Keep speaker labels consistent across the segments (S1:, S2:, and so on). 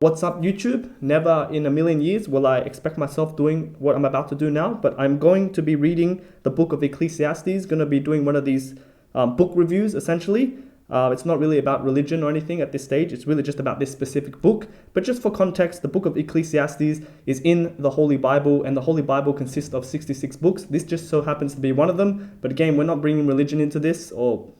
S1: What's up, YouTube? Never in a million years will I expect myself doing what I'm about to do now, but I'm going to be reading the book of Ecclesiastes, going to be doing one of these book reviews, essentially. It's not really about religion or anything at this stage. It's really just about this specific book. But just for context, the book of Ecclesiastes is in the Holy Bible, and the Holy Bible consists of 66 books. This just so happens to be one of them. But again, we're not bringing religion into this or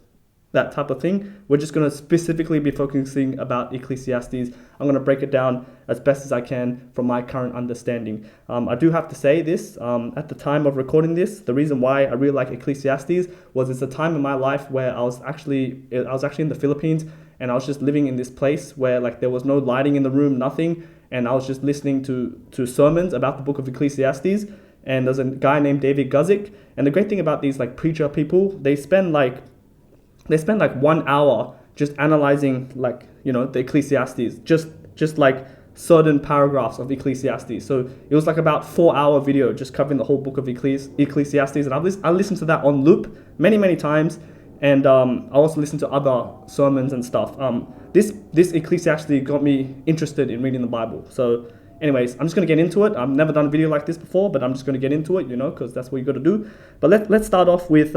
S1: that type of thing. We're just going to specifically be focusing about Ecclesiastes. I'm going to break it down as best as I can from my current understanding. I do have to say this, at the time of recording this, the reason why I really like Ecclesiastes was it's a time in my life where I was actually in the Philippines, and I was just living in this place where like there was no lighting in the room, nothing, and I was just listening to sermons about the book of Ecclesiastes. And there's a guy named David Guzik, and the great thing about these like preacher people, they spend like 1 hour just analyzing the Ecclesiastes, just like certain paragraphs of Ecclesiastes. So it was like about 4 hour video just covering the whole book of Ecclesiastes, and I listened to that on loop many times, and I also listened to other sermons and stuff. This Ecclesiastes got me interested in reading the Bible. So anyways, I'm just going to get into it. I've never done a video like this before, but I'm just going to get into it, because that's what you got to do. But let's start off with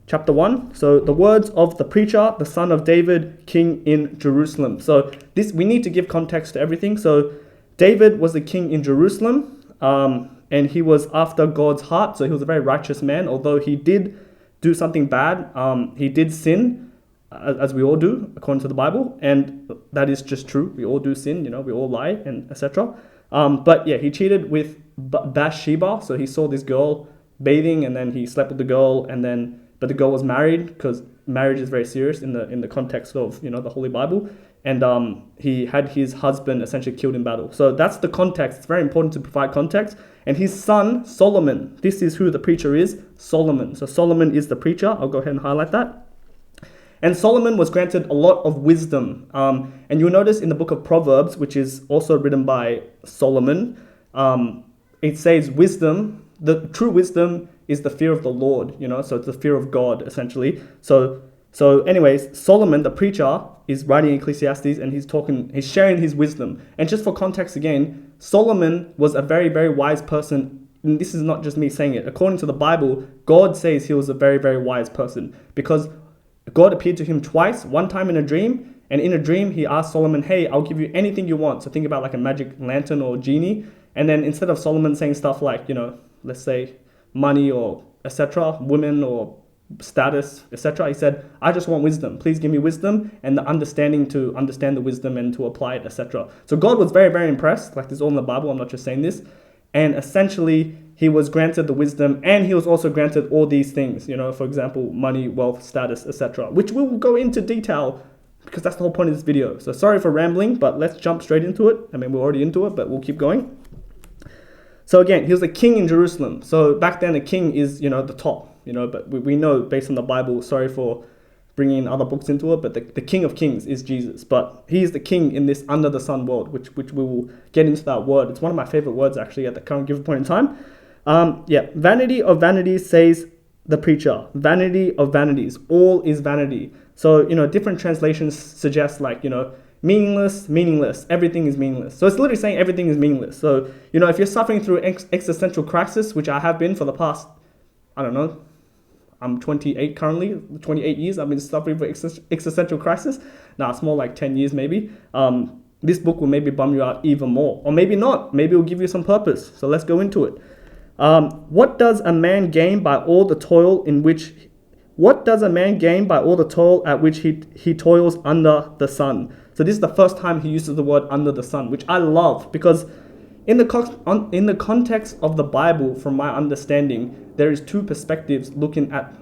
S1: Chapter 1, so the words of the preacher, the son of David, king in Jerusalem. So we need to give context to everything. So David was the king in Jerusalem, and he was after God's heart. So he was a very righteous man, although he did do something bad. He did sin, as we all do, according to the Bible. And that is just true. We all do sin, we all lie, and etc. But yeah, he cheated with Bathsheba. So he saw this girl bathing, and then he slept with the girl, but the girl was married, because marriage is very serious in the context of the Holy Bible, and he had his husband essentially killed in battle. So that's the context. It's very important to provide context. And his son Solomon, this is who the preacher is, Solomon. So Solomon is the preacher. I'll go ahead and highlight that. And Solomon was granted a lot of wisdom. And you'll notice in the book of Proverbs, which is also written by Solomon, it says wisdom. The true wisdom is the fear of the Lord, so it's the fear of God, essentially. So anyways, Solomon, the preacher, is writing Ecclesiastes, and he's sharing his wisdom. And just for context again, Solomon was a very, very wise person. And this is not just me saying it. According to the Bible, God says he was a very, very wise person, because God appeared to him twice, one time in a dream, and in a dream, he asked Solomon, hey, I'll give you anything you want. So think about like a magic lantern or genie. And then instead of Solomon saying stuff like, let's say money or etc., women or status, etc., he said, I just want wisdom. Please give me wisdom and the understanding to understand the wisdom and to apply it, etc. So God was very, very impressed. Like, this is all in the Bible. I'm not just saying this. And essentially, he was granted the wisdom, and he was also granted all these things, for example, money, wealth, status, etc., which we will go into detail, because that's the whole point of this video. So sorry for rambling, but let's jump straight into it. I mean, we're already into it, but we'll keep going. So again, he was a king in Jerusalem. So back then, a king is, the top, but we know based on the Bible, sorry for bringing other books into it, but the King of Kings is Jesus. But he is the king in this under the sun world, which we will get into that word. It's one of my favorite words, actually, at the current given point in time. Vanity of vanities, says the preacher. Vanity of vanities. All is vanity. So, different translations suggest meaningless, everything is meaningless. So it's literally saying everything is meaningless. So, if you're suffering through existential crisis, which I have been for the past, I don't know, I'm 28 currently, 28 years, I've been suffering for existential crisis. Now it's more like 10 years maybe. This book will maybe bum you out even more. Or maybe not. Maybe it will give you some purpose. So let's go into it. What does a man gain by all the toil at which he toils under the sun? So this is the first time he uses the word under the sun, which I love, because in the context of the Bible, from my understanding, there is two perspectives looking at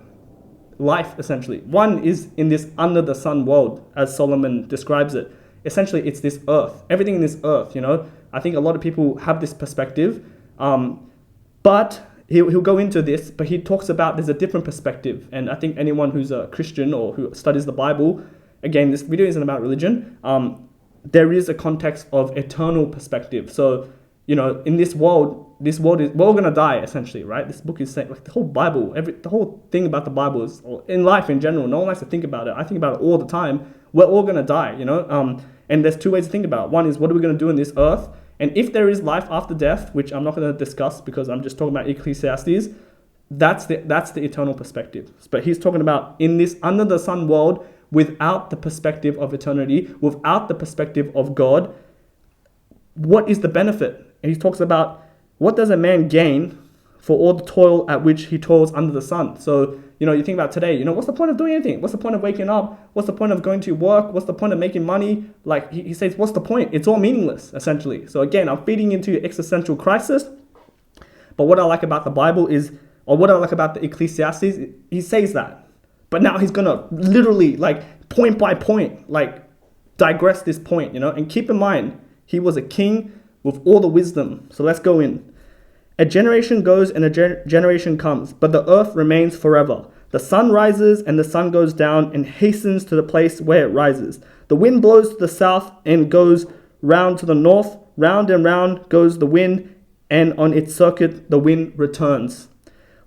S1: life, essentially. One is in this under the sun world, as Solomon describes it. Essentially, it's this earth, everything in this earth, I think a lot of people have this perspective, but he'll go into this, but he talks about there's a different perspective. And I think anyone who's a Christian or who studies the Bible, again, this video isn't about religion. There is a context of eternal perspective. So, in this world is, we're all going to die, essentially, right? This book is saying, like, the whole Bible, the whole thing about the Bible is, in life in general, no one likes to think about it. I think about it all the time. We're all going to die, And there's two ways to think about it. One is, what are we going to do in this earth? And if there is life after death, which I'm not going to discuss because I'm just talking about Ecclesiastes, that's the eternal perspective. But he's talking about in this under the sun world, without the perspective of eternity, without the perspective of God, what is the benefit? And he talks about, what does a man gain for all the toil at which he toils under the sun? So, you think about today, what's the point of doing anything? What's the point of waking up? What's the point of going to work? What's the point of making money? Like he says, what's the point? It's all meaningless, essentially. So again, I'm feeding into your existential crisis. But what I like about the Bible is, or what I like about the Ecclesiastes, he says that. But now he's going to literally, like, point by point, like, digress this point, And keep in mind, he was a king with all the wisdom. So let's go in. A generation goes and a generation comes, but the earth remains forever. The sun rises and the sun goes down and hastens to the place where it rises. The wind blows to the south and goes round to the north. Round and round goes the wind, and on its circuit the wind returns.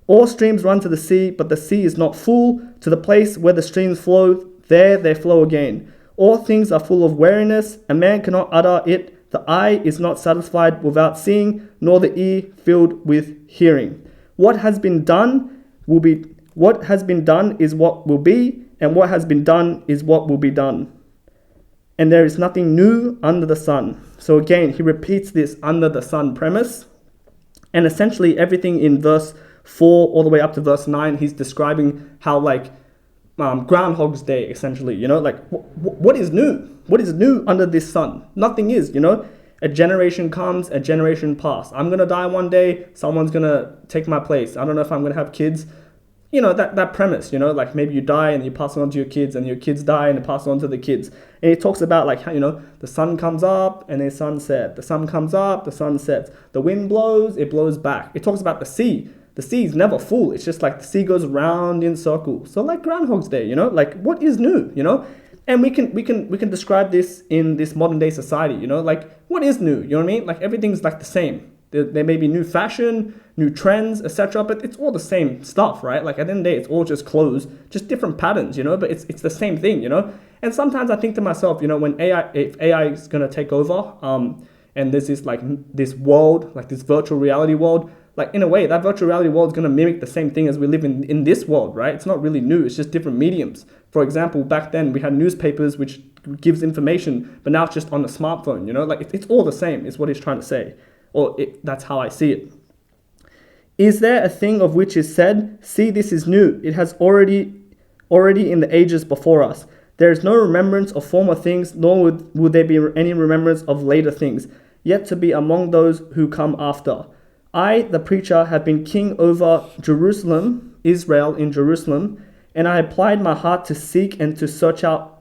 S1: All streams run to the sea, but the sea is not full. To the place where the streams flow, there they flow again. All things are full of weariness. A man cannot utter it. The eye is not satisfied without seeing, nor the ear filled with hearing. What has been done will be. What has been done is what will be, and what has been done is what will be done. And there is nothing new under the sun. So again, he repeats this under the sun premise. And essentially everything in verse 4 all the way up to verse 9, he's describing how Groundhog's Day, essentially, what is new? What is new under this sun? Nothing is, A generation comes, a generation passes. I'm going to die one day, someone's going to take my place. I don't know if I'm going to have kids. That premise, maybe you die and you pass it on to your kids, and your kids die and you pass it on to the kids. And it talks about how, the sun comes up and the sun sets. The sun comes up, the sun sets. The wind blows, it blows back. It talks about the sea. The sea is never full. It's just like the sea goes round in circles. So like Groundhog's Day, what is new, And we can describe this in this modern day society, what is new? You know what I mean? Like everything's like the same. There may be new fashion, new trends, etc., but it's all the same stuff, right? Like at the end of the day, it's all just clothes, just different patterns, but it's the same thing, And sometimes I think to myself, if AI is gonna take over, and there's this world, like this virtual reality world, like in a way, that virtual reality world is going to mimic the same thing as we live in this world, right? It's not really new. It's just different mediums. For example, back then we had newspapers, which gives information, but now it's just on the smartphone, it's all the same is what he's trying to say. That's how I see it. Is there a thing of which is said, see, this is new. It has already in the ages before us. There is no remembrance of former things, nor would there be any remembrance of later things, yet to be among those who come after. I, the preacher, have been king over Jerusalem, Israel in Jerusalem, and I applied my heart to seek and to search out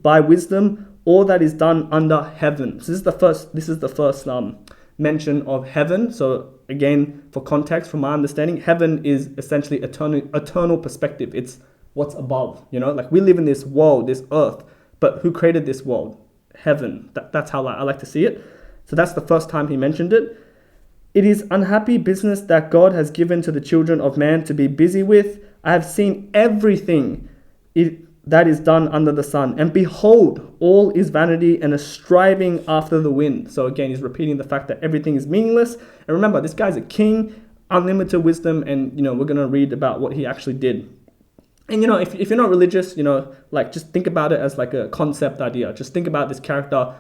S1: by wisdom all that is done under heaven. So this is the first mention of heaven. So again, for context, from my understanding, heaven is essentially eternal perspective. It's what's above, we live in this world, this earth, but who created this world? Heaven. That's how I like to see it. So that's the first time he mentioned it. It is unhappy business that God has given to the children of man to be busy with. I have seen everything that is done under the sun. And behold, all is vanity and a striving after the wind. So again, he's repeating the fact that everything is meaningless. And remember, this guy's a king, unlimited wisdom. And, we're going to read about what he actually did. And, if you're not religious, just think about it as like a concept idea. Just think about this character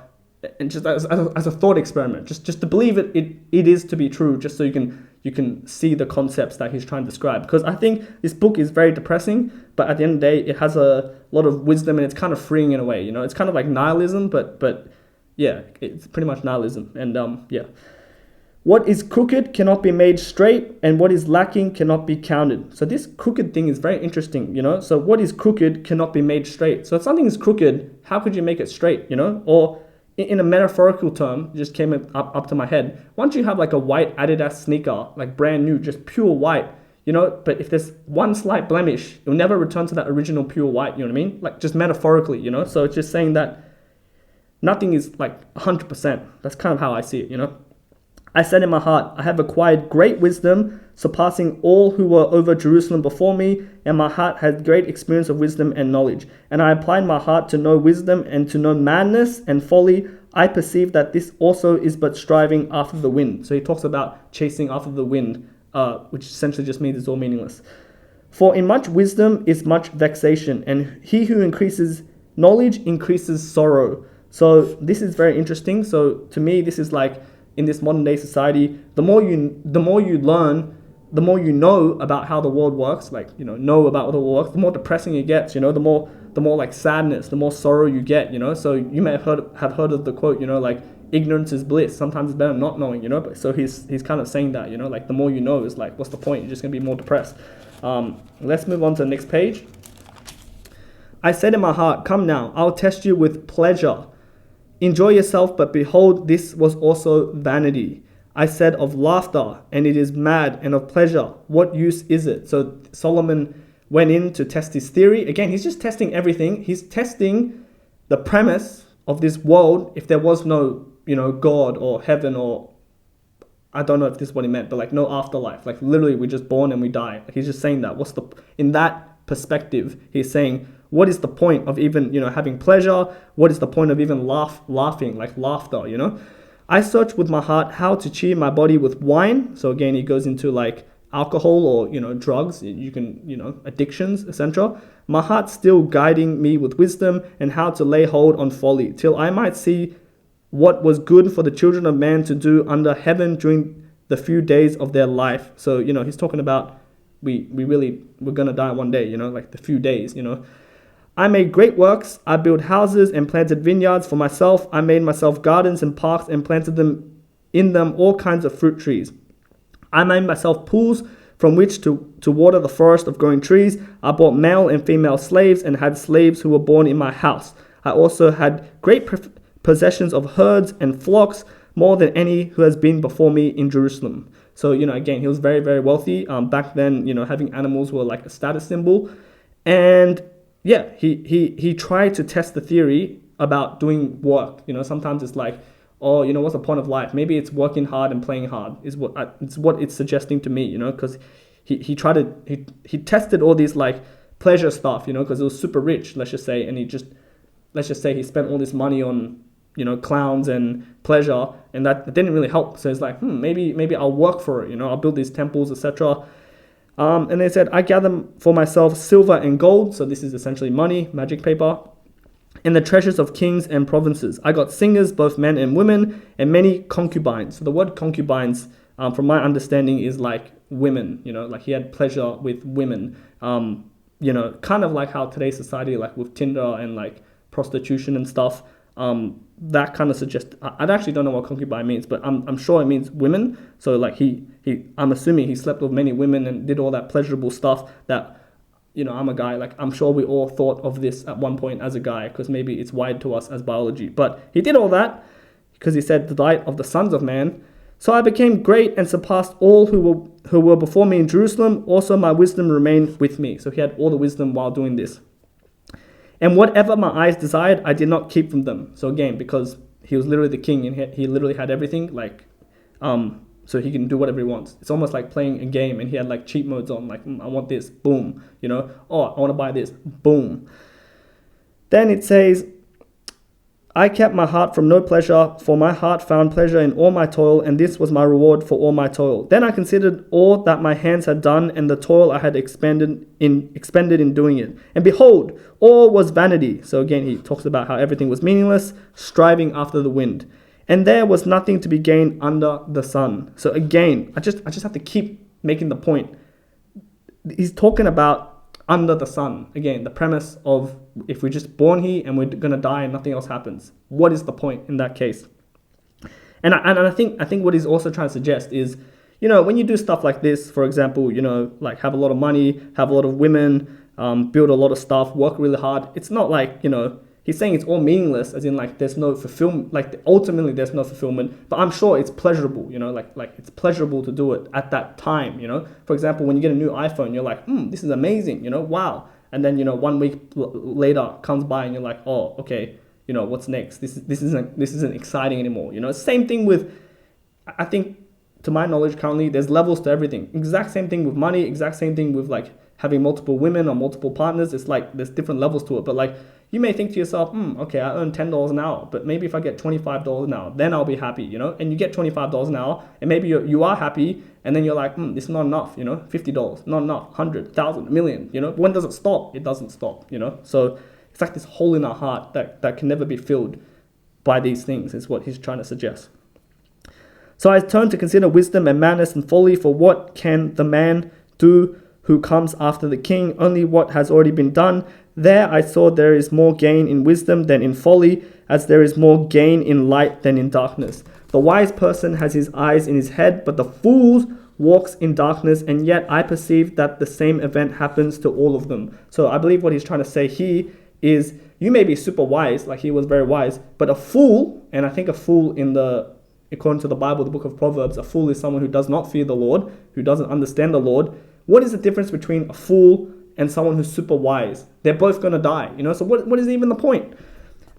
S1: and just as a thought experiment, just to believe it is to be true, just so you can see the concepts that he's trying to describe. Because I think this book is very depressing, but at the end of the day, it has a lot of wisdom and it's kind of freeing in a way. It's kind of like nihilism, but yeah, it's pretty much nihilism. And what is crooked cannot be made straight, and what is lacking cannot be counted. So this crooked thing is very interesting. So what is crooked cannot be made straight. So if something is crooked, how could you make it straight? Or in a metaphorical term, just came up to my head. Once you have like a white Adidas sneaker, like brand new, just pure white, but if there's one slight blemish, it'll never return to that original pure white, you know what I mean? Like just metaphorically, So it's just saying that nothing is like 100%. That's kind of how I see it, I said in my heart, I have acquired great wisdom, surpassing all who were over Jerusalem before me, and my heart had great experience of wisdom and knowledge. And I applied my heart to know wisdom and to know madness and folly. I perceive that this also is but striving after the wind. So he talks about chasing after the wind, which essentially just means it's all meaningless. For in much wisdom is much vexation, and he who increases knowledge increases sorrow. So this is very interesting. So to me, this is like, in this modern day society, the more you learn, the more you know about how the world works, like, know about how the world works, the more depressing it gets, the more like sadness, the more sorrow you get, So you may have heard of the quote, like, ignorance is bliss. Sometimes it's better not knowing, But so he's kind of saying that, like, the more you know is like, what's the point? You're just gonna be more depressed. Let's move on to the next page. I said in my heart, come now, I'll test you with pleasure. Enjoy yourself, but behold, this was also vanity. I said of laughter, and it is mad, and of pleasure, what use is it? So Solomon went in to test his theory. Again, he's just testing everything. He's testing the premise of this world if there was no, God or heaven, or I don't know if this is what he meant, but like no afterlife. Like literally we're just born and we die. Like he's just saying that. In that perspective, he's saying, what is the point of even, having pleasure? What is the point of even laughing, like laughter, I searched with my heart how to cheer my body with wine. So again, he goes into like alcohol or, drugs. You can, addictions, etc. My heart still guiding me with wisdom and how to lay hold on folly, till I might see what was good for the children of man to do under heaven during the few days of their life. So, he's talking about we're going to die one day, like the few days, I made great works. I built houses and planted vineyards for myself. I made myself gardens and parks and planted in them all kinds of fruit trees. I made myself pools from which to water the forest of growing trees. I bought male and female slaves and had slaves who were born in my house. I also had great possessions of herds and flocks, more than any who has been before me in Jerusalem. So, again, he was very, very wealthy. Back then, having animals were like a status symbol. And yeah, he tried to test the theory about doing work. Sometimes it's like, oh, what's the point of life? Maybe it's working hard and playing hard is what it's suggesting to me, because he tested all these like pleasure stuff, because it was super rich, let's just say, and let's just say he spent all this money on, clowns and pleasure, and that didn't really help. So it's like, maybe I'll work for it, I'll build these temples, etc. And they said, I gather for myself silver and gold. So this is essentially money, magic paper, and the treasures of kings and provinces. I got singers, both men and women, and many concubines. So the word concubines, from my understanding, is like women, like he had pleasure with women, kind of like how today's society, like with Tinder and like prostitution and stuff, that kind of suggests, I actually don't know what concubine means, but I'm sure it means women. So like I'm assuming he slept with many women and did all that pleasurable stuff that, I'm a guy, like I'm sure we all thought of this at one point as a guy, because maybe it's wired to us as biology. But he did all that because he said the delight of the sons of man. So I became great and surpassed all who were before me in Jerusalem. Also my wisdom remained with me. So he had all the wisdom while doing this. And whatever my eyes desired, I did not keep from them. So again, because he was literally the king and he literally had everything, like, so he can do whatever he wants. It's almost like playing a game and he had like cheat modes on, like, I want this, boom, oh, I want to buy this, boom. Then it says, I kept my heart from no pleasure, for my heart found pleasure in all my toil, and this was my reward for all my toil. Then I considered all that my hands had done, and the toil I had expended in doing it. And behold, all was vanity. So again, he talks about how everything was meaningless, striving after the wind. And there was nothing to be gained under the sun. So again, I just have to keep making the point. He's talking about under the sun. Again, the premise of if we're just born here and we're going to die and nothing else happens, what is the point in that case? And I think what he's also trying to suggest is, when you do stuff like this, for example, like have a lot of money, have a lot of women, build a lot of stuff, work really hard. It's not like, he's saying it's all meaningless, as in like there's no fulfillment, like ultimately there's no fulfillment, but I'm sure it's pleasurable, like it's pleasurable to do it at that time, For example, when you get a new iPhone, you're like, this is amazing, wow. And then, 1 week later comes by and you're like, oh, okay, what's next? This isn't exciting anymore, Same thing with, I think to my knowledge currently, there's levels to everything. Exact same thing with money, exact same thing with like having multiple women or multiple partners. It's like there's different levels to it. But like you may think to yourself, okay, I earn $10 an hour, but maybe if I get $25 an hour, then I'll be happy, you know? And you get $25 an hour, and maybe you are happy, and then you're like, this is not enough, you know? $50, not enough, 100, 1,000, a million, you know? When does it stop? It doesn't stop, you know? So it's like this hole in our heart that can never be filled by these things, is what he's trying to suggest. So I turn to consider wisdom and madness and folly, for what can the man do who comes after the king? Only what has already been done. There I saw there is more gain in wisdom than in folly, as there is more gain in light than in darkness. The wise person has his eyes in his head, but the fool walks in darkness, and yet I perceive that the same event happens to all of them. So I believe what he's trying to say here is, you may be super wise, like he was very wise, but a fool, and I think a fool according to the Bible, the book of Proverbs, a fool is someone who does not fear the Lord, who doesn't understand the Lord. What is the difference between a fool and someone who's super wise? They're both going to die, you know? So what is even the point?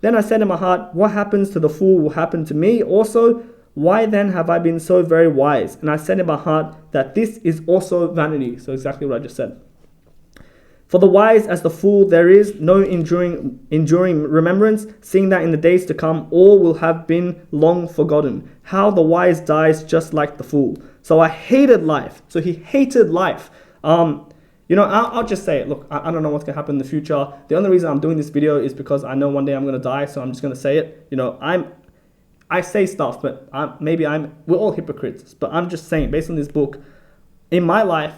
S1: Then I said in my heart, what happens to the fool will happen to me also. Why then have I been so very wise? And I said in my heart that this is also vanity. So exactly what I just said. For the wise as the fool, there is no enduring remembrance, seeing that in the days to come, all will have been long forgotten. How the wise dies just like the fool. So I hated life. So he hated life. You know, I'll just say it. Look, I don't know what's going to happen in the future. The only reason I'm doing this video is because I know one day I'm going to die. So I'm just going to say it. You know, I say stuff, but we're all hypocrites. But I'm just saying, based on this book, in my life,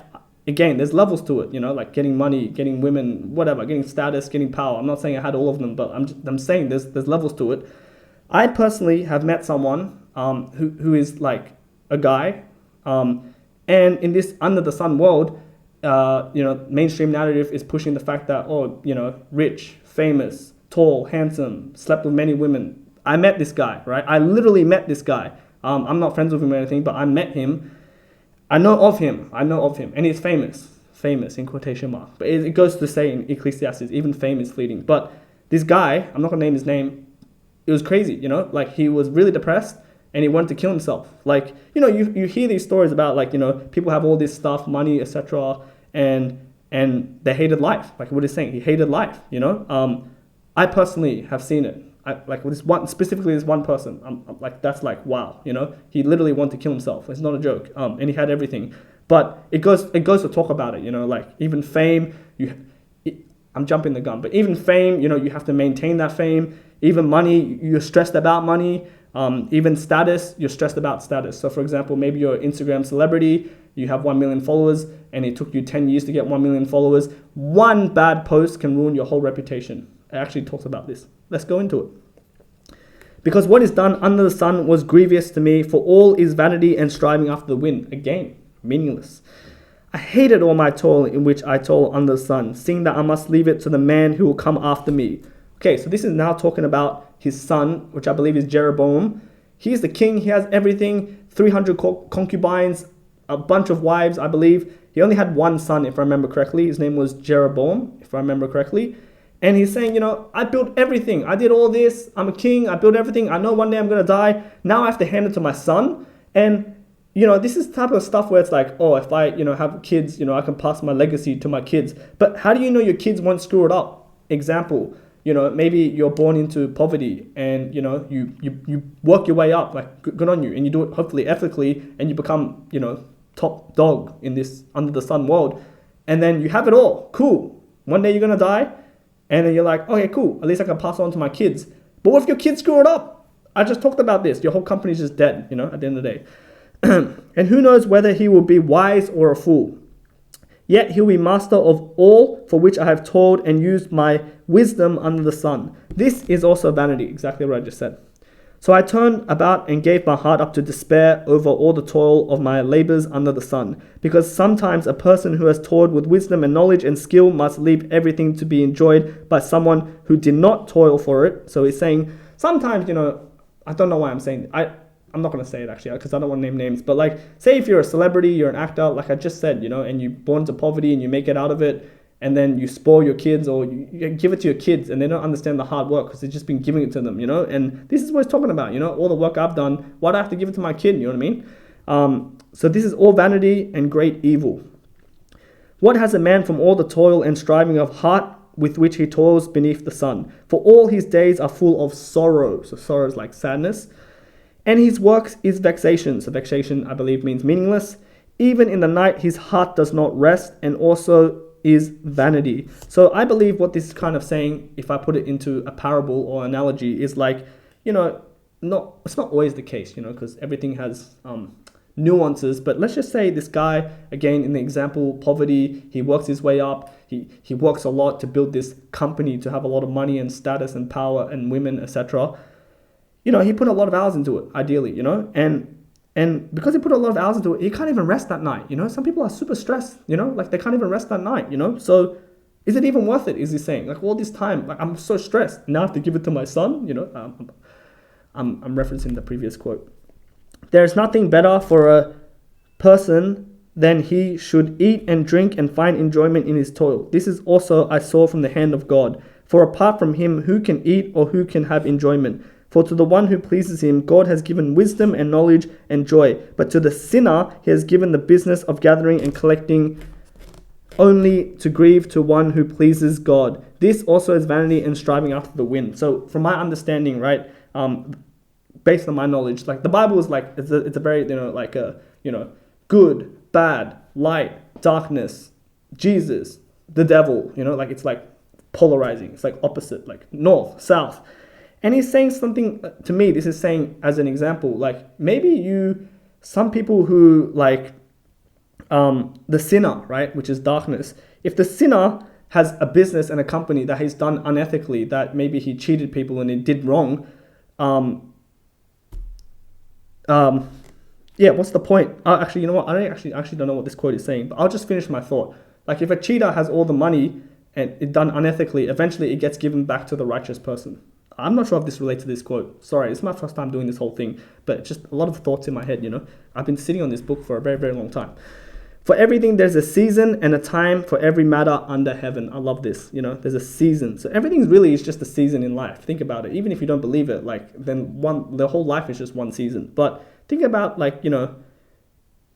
S1: again, there's levels to it, you know, like getting money, getting women, whatever, getting status, getting power. I'm not saying I had all of them, but I'm saying there's levels to it. I personally have met someone who is like a guy, and in this under the sun world, you know, mainstream narrative is pushing the fact that, you know, rich, famous, tall, handsome, slept with many women. I met this guy, right? I literally met this guy. I'm not friends with him or anything, but I met him. I know of him, and he's famous in quotation marks. But it goes to say in Ecclesiastes, even fame is fleeting. But this guy, I'm not gonna name his name, it was crazy, you know, like he was really depressed and he wanted to kill himself. Like, you know, you hear these stories about, like, you know, people have all this stuff, money, etc., and they hated life. Like what he's saying, he hated life, you know. I personally have seen it. Like with this one person, I'm like, that's like, wow, you know, he literally wanted to kill himself. It's not a joke. And he had everything, but it goes to talk about it, you know, like even fame, I'm jumping the gun, but even fame, you know, you have to maintain that fame. Even money, you're stressed about money. Even status, you're stressed about status. So for example, maybe you're an Instagram celebrity, you have 1 million followers, and it took you 10 years to get 1 million followers. One bad post can ruin your whole reputation. It actually talks about this. Let's go into it. Because what is done under the sun was grievous to me, for all is vanity and striving after the wind. Again, meaningless. I hated all my toil in which I toil under the sun, seeing that I must leave it to the man who will come after me. Okay, so this is now talking about his son, which I believe is Jeroboam. He's the king, he has everything, 300 concubines, a bunch of wives, I believe. He only had one son, if I remember correctly. His name was Jeroboam, if I remember correctly. And he's saying, you know, I built everything. I did all this. I'm a king. I built everything. I know one day I'm going to die. Now I have to hand it to my son. And, you know, this is the type of stuff where it's like, if I, you know, have kids, you know, I can pass my legacy to my kids. But how do you know your kids won't screw it up? Example, you know, maybe you're born into poverty and, you know, you work your way up, like good on you. And you do it hopefully ethically and you become, you know, top dog in this under the sun world. And then you have it all. Cool. One day you're going to die. And then you're like, okay, cool. At least I can pass it on to my kids. But what if your kids screw it up? I just talked about this. Your whole company's just dead, you know, at the end of the day. And who knows whether he will be wise or a fool. Yet he will be master of all for which I have toiled and used my wisdom under the sun. This is also vanity, exactly what I just said. So I turned about and gave my heart up to despair over all the toil of my labors under the sun. Because sometimes a person who has toiled with wisdom and knowledge and skill must leave everything to be enjoyed by someone who did not toil for it. So he's saying, sometimes, you know, I don't know why I'm saying, I'm not going to say it actually, because I don't want to name names. But like, say if you're a celebrity, you're an actor, like I just said, you know, and you're born into poverty and you make it out of it. And then you spoil your kids or you give it to your kids and they don't understand the hard work because they've just been giving it to them, you know. And this is what he's talking about, you know, all the work I've done, why do I have to give it to my kid, you know what I mean? So this is all vanity and great evil. What has a man from all the toil and striving of heart with which he toils beneath the sun? For all his days are full of sorrow. So sorrow is like sadness. And his works is vexation. So vexation, I believe, means meaningless. Even in the night, his heart does not rest, and also is vanity. So I believe what this is kind of saying, if I put it into a parable or analogy, is like, it's not always the case, because everything has nuances. But let's just say this guy, again, in the example, poverty, he works his way up. He works a lot to build this company, to have a lot of money and status and power and women, etc. He put a lot of hours into it, ideally, and because he put a lot of hours into it, he can't even rest that night. Some people are super stressed, like they can't even rest that night, So is it even worth it? Is he saying, like, all this time, like, I'm so stressed, now I have to give it to my son? I'm referencing the previous quote. There is nothing better for a person than he should eat and drink and find enjoyment in his toil. This is also I saw from the hand of God. For apart from him, who can eat or who can have enjoyment? For to the one who pleases him, God has given wisdom and knowledge and joy. But to the sinner, he has given the business of gathering and collecting only to grieve to one who pleases God. This also is vanity and striving after the wind. So from my understanding, right, based on my knowledge, like the Bible is like, it's a very, good, bad, light, darkness, Jesus, the devil, like it's like polarizing. It's like opposite, like north, south. And he's saying something to me, this is saying as an example, like maybe some people who like the sinner, right, which is darkness, if the sinner has a business and a company that he's done unethically, that maybe he cheated people and he did wrong, what's the point? Actually, you know what? I actually don't know what this quote is saying, but I'll just finish my thought. Like if a cheater has all the money and it's done unethically, eventually it gets given back to the righteous person. I'm not sure if this relates to this quote. Sorry, it's my first time doing this whole thing, but just a lot of thoughts in my head, I've been sitting on this book for a very, very long time. For everything, there's a season and a time for every matter under heaven. I love this, there's a season. So everything really is just a season in life. Think about it. Even if you don't believe it, then the whole life is just one season. But think about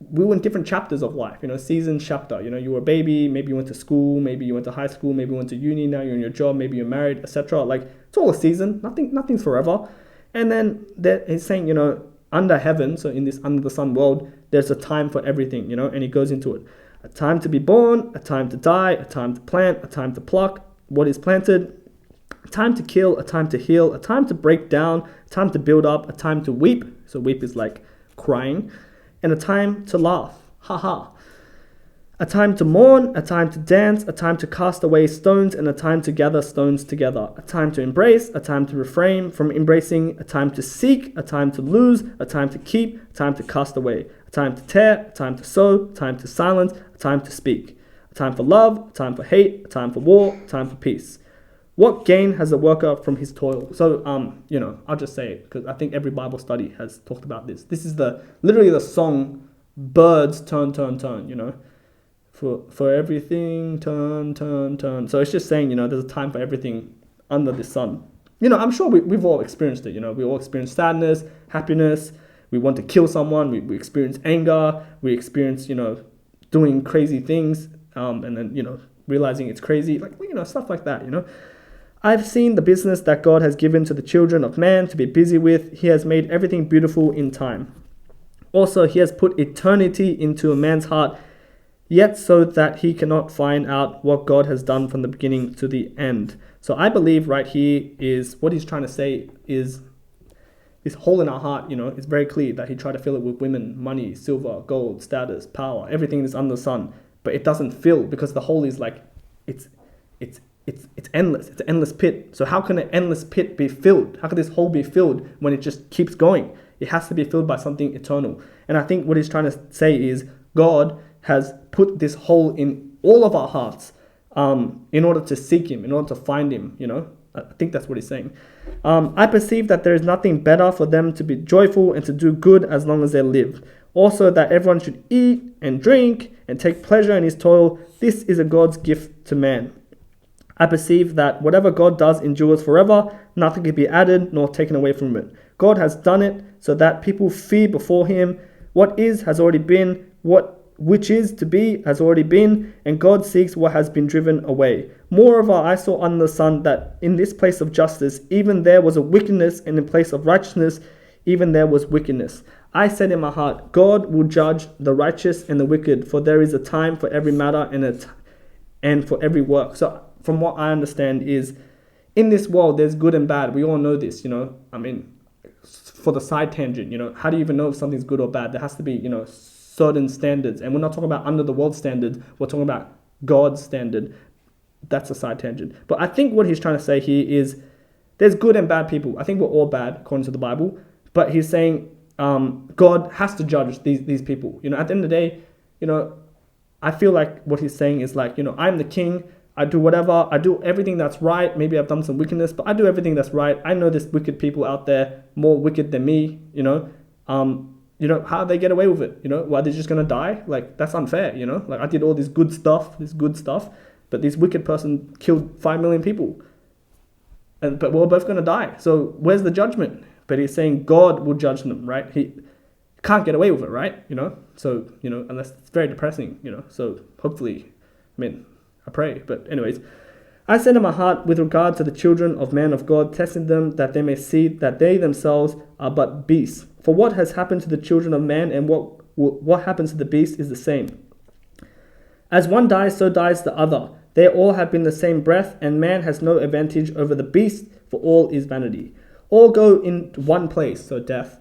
S1: we were in different chapters of life, season, chapter. You were a baby, maybe you went to school, maybe you went to high school, maybe you went to uni, now you're in your job, maybe you're married, etc. It's all a season, nothing's forever. And then he's saying, under heaven, so in this under the sun world, there's a time for everything, and he goes into it. A time to be born, a time to die, a time to plant, a time to pluck what is planted, a time to kill, a time to heal, a time to break down, a time to build up, a time to weep. So weep is like crying. And a time to laugh, haha. A time to mourn, a time to dance, a time to cast away stones, and a time to gather stones together. A time to embrace, a time to refrain from embracing, a time to seek, a time to lose, a time to keep, a time to cast away. A time to tear, a time to sow, a time to silence, a time to speak. A time for love, a time for hate, a time for war, a time for peace. What gain has the worker from his toil? So, I'll just say it because I think every Bible study has talked about this. This is literally the song, birds turn, turn, turn, For everything, turn, turn, turn. So it's just saying, there's a time for everything under the sun. I'm sure we've all experienced it, we all experience sadness, happiness. We want to kill someone. We experience anger. We experience, doing crazy things and then, realizing it's crazy, stuff like that, I've seen the business that God has given to the children of man to be busy with. He has made everything beautiful in time. Also, he has put eternity into a man's heart, yet so that he cannot find out what God has done from the beginning to the end. So I believe right here is what he's trying to say is this hole in our heart, it's very clear that he tried to fill it with women, money, silver, gold, status, power, everything is under the sun, but it doesn't fill because the hole is like, it's endless. It's an endless pit. So how can an endless pit be filled? How can this hole be filled when it just keeps going? It has to be filled by something eternal. And I think what he's trying to say is God has put this hole in all of our hearts in order to seek him, in order to find him, I think that's what he's saying. I perceive that there is nothing better for them to be joyful and to do good as long as they live. Also that everyone should eat and drink and take pleasure in his toil. This is a God's gift to man. I perceive that whatever God does endures forever, nothing can be added nor taken away from it. God has done it so that people fear before him What is has already been, which is to be has already been, and God seeks what has been driven away. Moreover, I saw under the sun that in this place of justice, even there was a wickedness, and in place of righteousness, even there was wickedness. I said in my heart, God will judge the righteous and the wicked, for there is a time for every matter and for every work. So from what I understand is, in this world, there's good and bad. We all know this, I mean, for the side tangent, how do you even know if something's good or bad? There has to be, certain standards. And we're not talking about under the world standard. We're talking about God's standard. That's a side tangent. But I think what he's trying to say here is there's good and bad people. I think we're all bad according to the Bible. But he's saying God has to judge these people. At the end of the day, I feel like what he's saying is like, I'm the king. I do whatever. I do everything that's right. Maybe I've done some wickedness, but I do everything that's right. I know there's wicked people out there, more wicked than me, how they get away with it? Why they're just going to die? Like, that's unfair, Like, I did all this good stuff, but this wicked person killed 5 million people. But we're both going to die. So where's the judgment? But he's saying God will judge them, right? He can't get away with it, right? So, unless it's very depressing, So hopefully, I pray. But anyways, I said in my heart with regard to the children of man of God, testing them that they may see that they themselves are but beasts. For what has happened to the children of man and what happens to the beast is the same. As one dies, so dies the other. They all have been the same breath, and man has no advantage over the beast, for all is vanity. All go in one place, so death.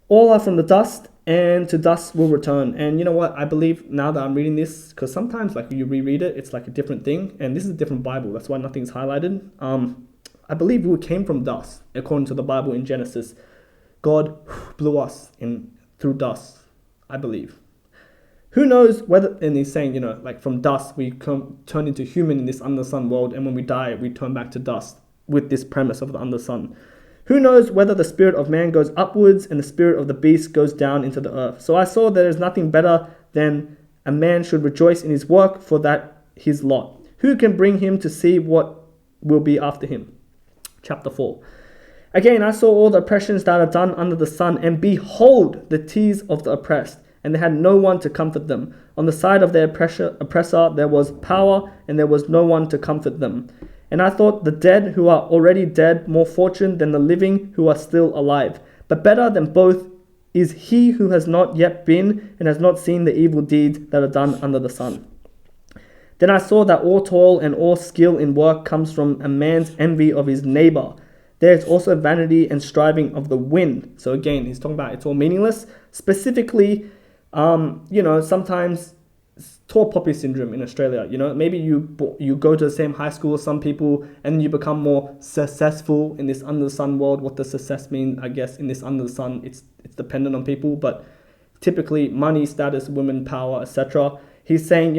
S1: All are from the dust, and to dust will return. And you know what? I believe now that I'm reading this, because sometimes like you reread it, it's like a different thing. And this is a different Bible. That's why nothing's highlighted. I believe we came from dust, according to the Bible in Genesis. God blew us in through dust, I believe. Who knows whether, and he's saying, like from dust, we turn into human in this under the sun world. And when we die, we turn back to dust with this premise of the under the sun. Who knows whether the spirit of man goes upwards and the spirit of the beast goes down into the earth. So I saw there is nothing better than a man should rejoice in his work, for that his lot. Who can bring him to see what will be after him? Chapter 4. Again, I saw all the oppressions that are done under the sun, and behold, the tears of the oppressed, and they had no one to comfort them. On the side of their oppressor there was power, and there was no one to comfort them. And I thought the dead who are already dead more fortunate than the living who are still alive. But better than both is he who has not yet been and has not seen the evil deeds that are done under the sun. Then I saw that all toil and all skill in work comes from a man's envy of his neighbor. There is also vanity and striving of the wind. So again, he's talking about it's all meaningless. Specifically, sometimes tall poppy syndrome in Australia. Maybe you go to the same high school as some people, and you become more successful in this under the sun world. What does success mean? I guess in this under the sun, it's dependent on people, but typically money, status, women, power, etc. He's saying,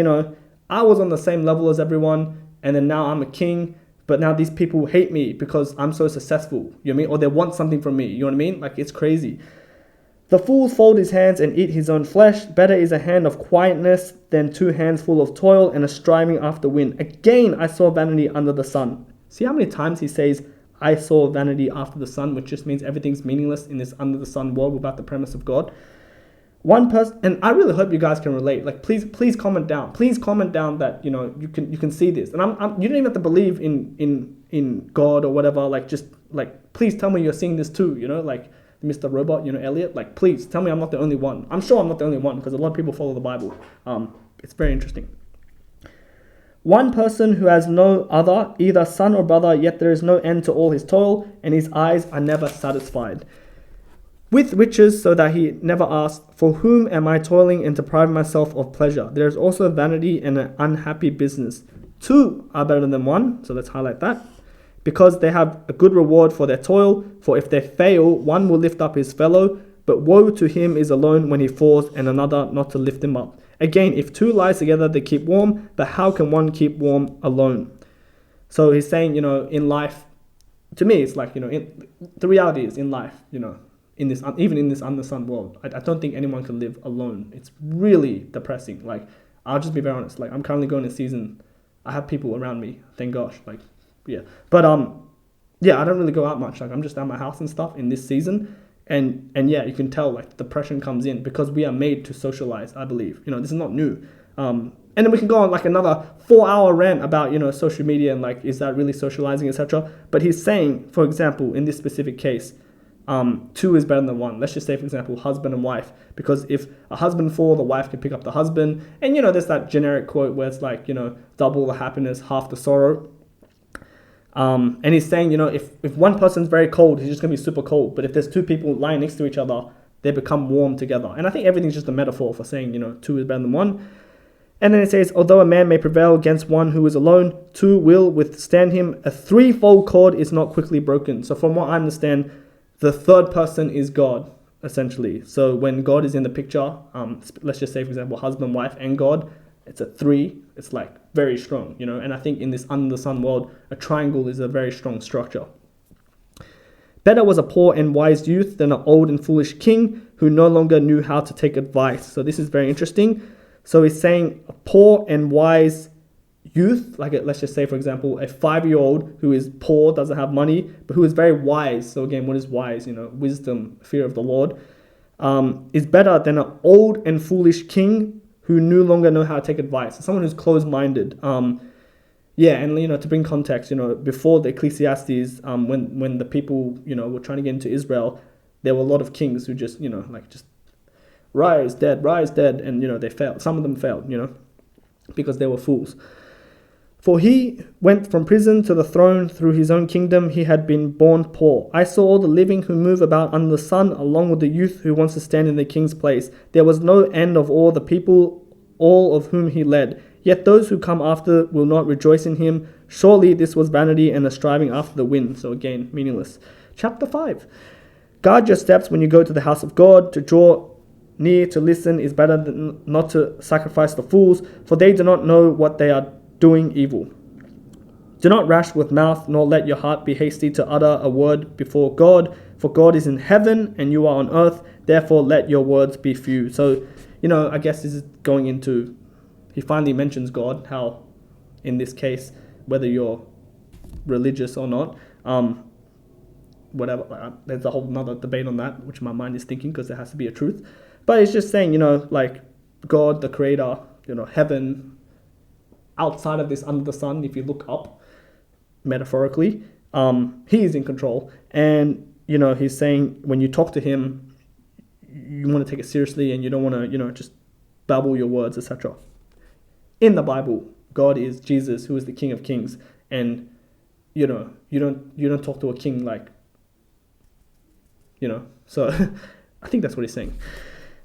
S1: I was on the same level as everyone, and then now I'm a king. But now these people hate me because I'm so successful, you know what I mean? Or they want something from me, you know what I mean? Like, it's crazy. The fool fold his hands and eat his own flesh. Better is a hand of quietness than 2 hands full of toil and a striving after wind. Again, I saw vanity under the sun. See how many times he says, I saw vanity after the sun, which just means everything's meaningless in this under the sun world without the premise of God. One person, and I really hope you guys can relate. Like, please comment down. Please comment down that you can see this. And you don't even have to believe in God or whatever. Like, just like, please tell me you're seeing this too. Like Mr. Robot, Elliot. Like, please tell me I'm not the only one. I'm sure I'm not the only one because a lot of people follow the Bible. It's very interesting. One person who has no other, either son or brother, yet there is no end to all his toil, and his eyes are never satisfied. With riches, so that he never asked, for whom am I toiling and depriving myself of pleasure? There is also vanity and an unhappy business. 2 are better than 1, so let's highlight that. Because they have a good reward for their toil, for if they fail, one will lift up his fellow, but woe to him is alone when he falls, and another not to lift him up. Again, if 2 lie together, they keep warm, but how can one keep warm alone? So he's saying, in life, to me, it's like, the reality is in life, even in this under the sun world, I don't think anyone can live alone. It's really depressing. Like, I'll just be very honest. Like, I'm currently going a season. I have people around me, thank gosh. Like, yeah. But I don't really go out much. Like, I'm just at my house and stuff in this season. And yeah, you can tell like depression comes in because we are made to socialize, I believe. This is not new. And then we can go on like another 4-hour rant about, social media and like, is that really socializing, etc. But he's saying, for example, in this specific case, 2 is better than 1. Let's just say, for example, husband and wife. Because if a husband fall, the wife can pick up the husband. And, there's that generic quote where it's like, double the happiness, half the sorrow. And he's saying, if one person's very cold, he's just going to be super cold. But if there's 2 people lying next to each other, they become warm together. And I think everything's just a metaphor for saying, 2 is better than 1. And then it says, although a man may prevail against one who is alone, 2 will withstand him. A threefold cord is not quickly broken. So from what I understand, the third person is God, essentially. So when God is in the picture, let's just say, for example, husband, wife, and God, it's a 3. It's like very strong, And I think in this under the sun world, a triangle is a very strong structure. Better was a poor and wise youth than an old and foolish king who no longer knew how to take advice. So this is very interesting. So he's saying a poor and wise youth, like let's just say, for example, a 5-year-old who is poor, doesn't have money, but who is very wise. So again, what is wise? Wisdom, fear of the Lord, is better than an old and foolish king who no longer know how to take advice. Someone who's closed-minded. And to bring context, before the Ecclesiastes, when the people, were trying to get into Israel, there were a lot of kings who just, just rise dead, and they failed. Some of them failed, because they were fools. For he went from prison to the throne through his own kingdom. He had been born poor. I saw all the living who move about under the sun, along with the youth who wants to stand in the king's place. There was no end of all the people, all of whom he led. Yet those who come after will not rejoice in him. Surely this was vanity and a striving after the wind. So again, meaningless. Chapter 5. Guard your steps when you go to the house of God. To draw near to listen is better than not to sacrifice the fools, for they do not know what they are doing evil. Do not rash with mouth, nor let your heart be hasty to utter a word before God, for God is in heaven and you are on earth, therefore let your words be few. So, I guess this is going into, he finally mentions God, how in this case, whether you're religious or not, whatever, there's a whole nother debate on that, which my mind is thinking because there has to be a truth. But it's just saying, like God, the creator, heaven, outside of this under the sun, if you look up, metaphorically, he is in control. And, he's saying when you talk to him, you want to take it seriously and you don't want to, just babble your words, etc. In the Bible, God is Jesus, who is the King of Kings. And, you don't talk to a king like, so I think that's what he's saying.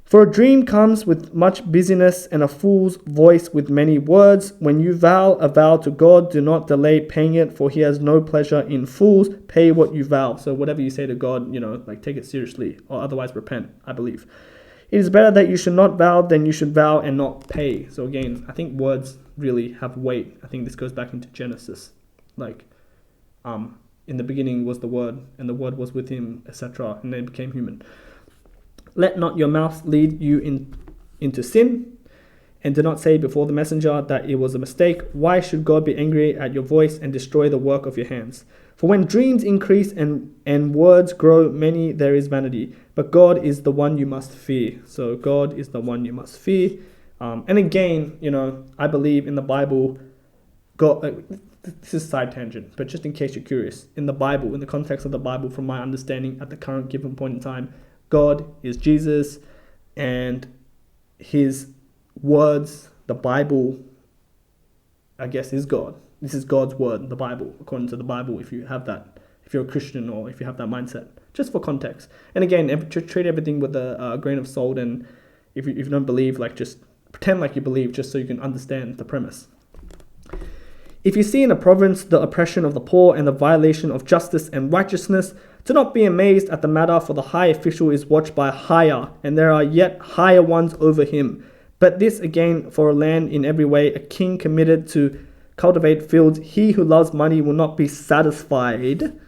S1: For a dream comes with much busyness and a fool's voice with many words. When you vow a vow to God, do not delay paying it, for he has no pleasure in fools. Pay what you vow. So whatever you say to God, take it seriously, or otherwise repent, I believe. It is better that you should not vow than you should vow and not pay. So again, I think words really have weight. I think this goes back into Genesis. In the beginning was the Word, and the Word was with him, etc., and then became human. Let not your mouth lead you into sin, and do not say before the messenger that it was a mistake. Why should God be angry at your voice and destroy the work of your hands? For when dreams increase and words grow many, there is vanity. But God is the one you must fear. So God is the one you must fear. And again, I believe in the Bible, God, this is side tangent, but just in case you're curious, in the Bible, in the context of the Bible, from my understanding at the current given point in time, God is Jesus, and his words, the Bible, I guess, is God. This is God's word, the Bible, according to the Bible, if you have that, if you're a Christian or if you have that mindset, just for context. And again, treat everything with a grain of salt, and if you don't believe, just pretend like you believe, just so you can understand the premise. If you see in a province the oppression of the poor and the violation of justice and righteousness, do not be amazed at the matter, for the high official is watched by higher, and there are yet higher ones over him. But this again for a land in every way, a king committed to cultivate fields. He who loves money will not be satisfied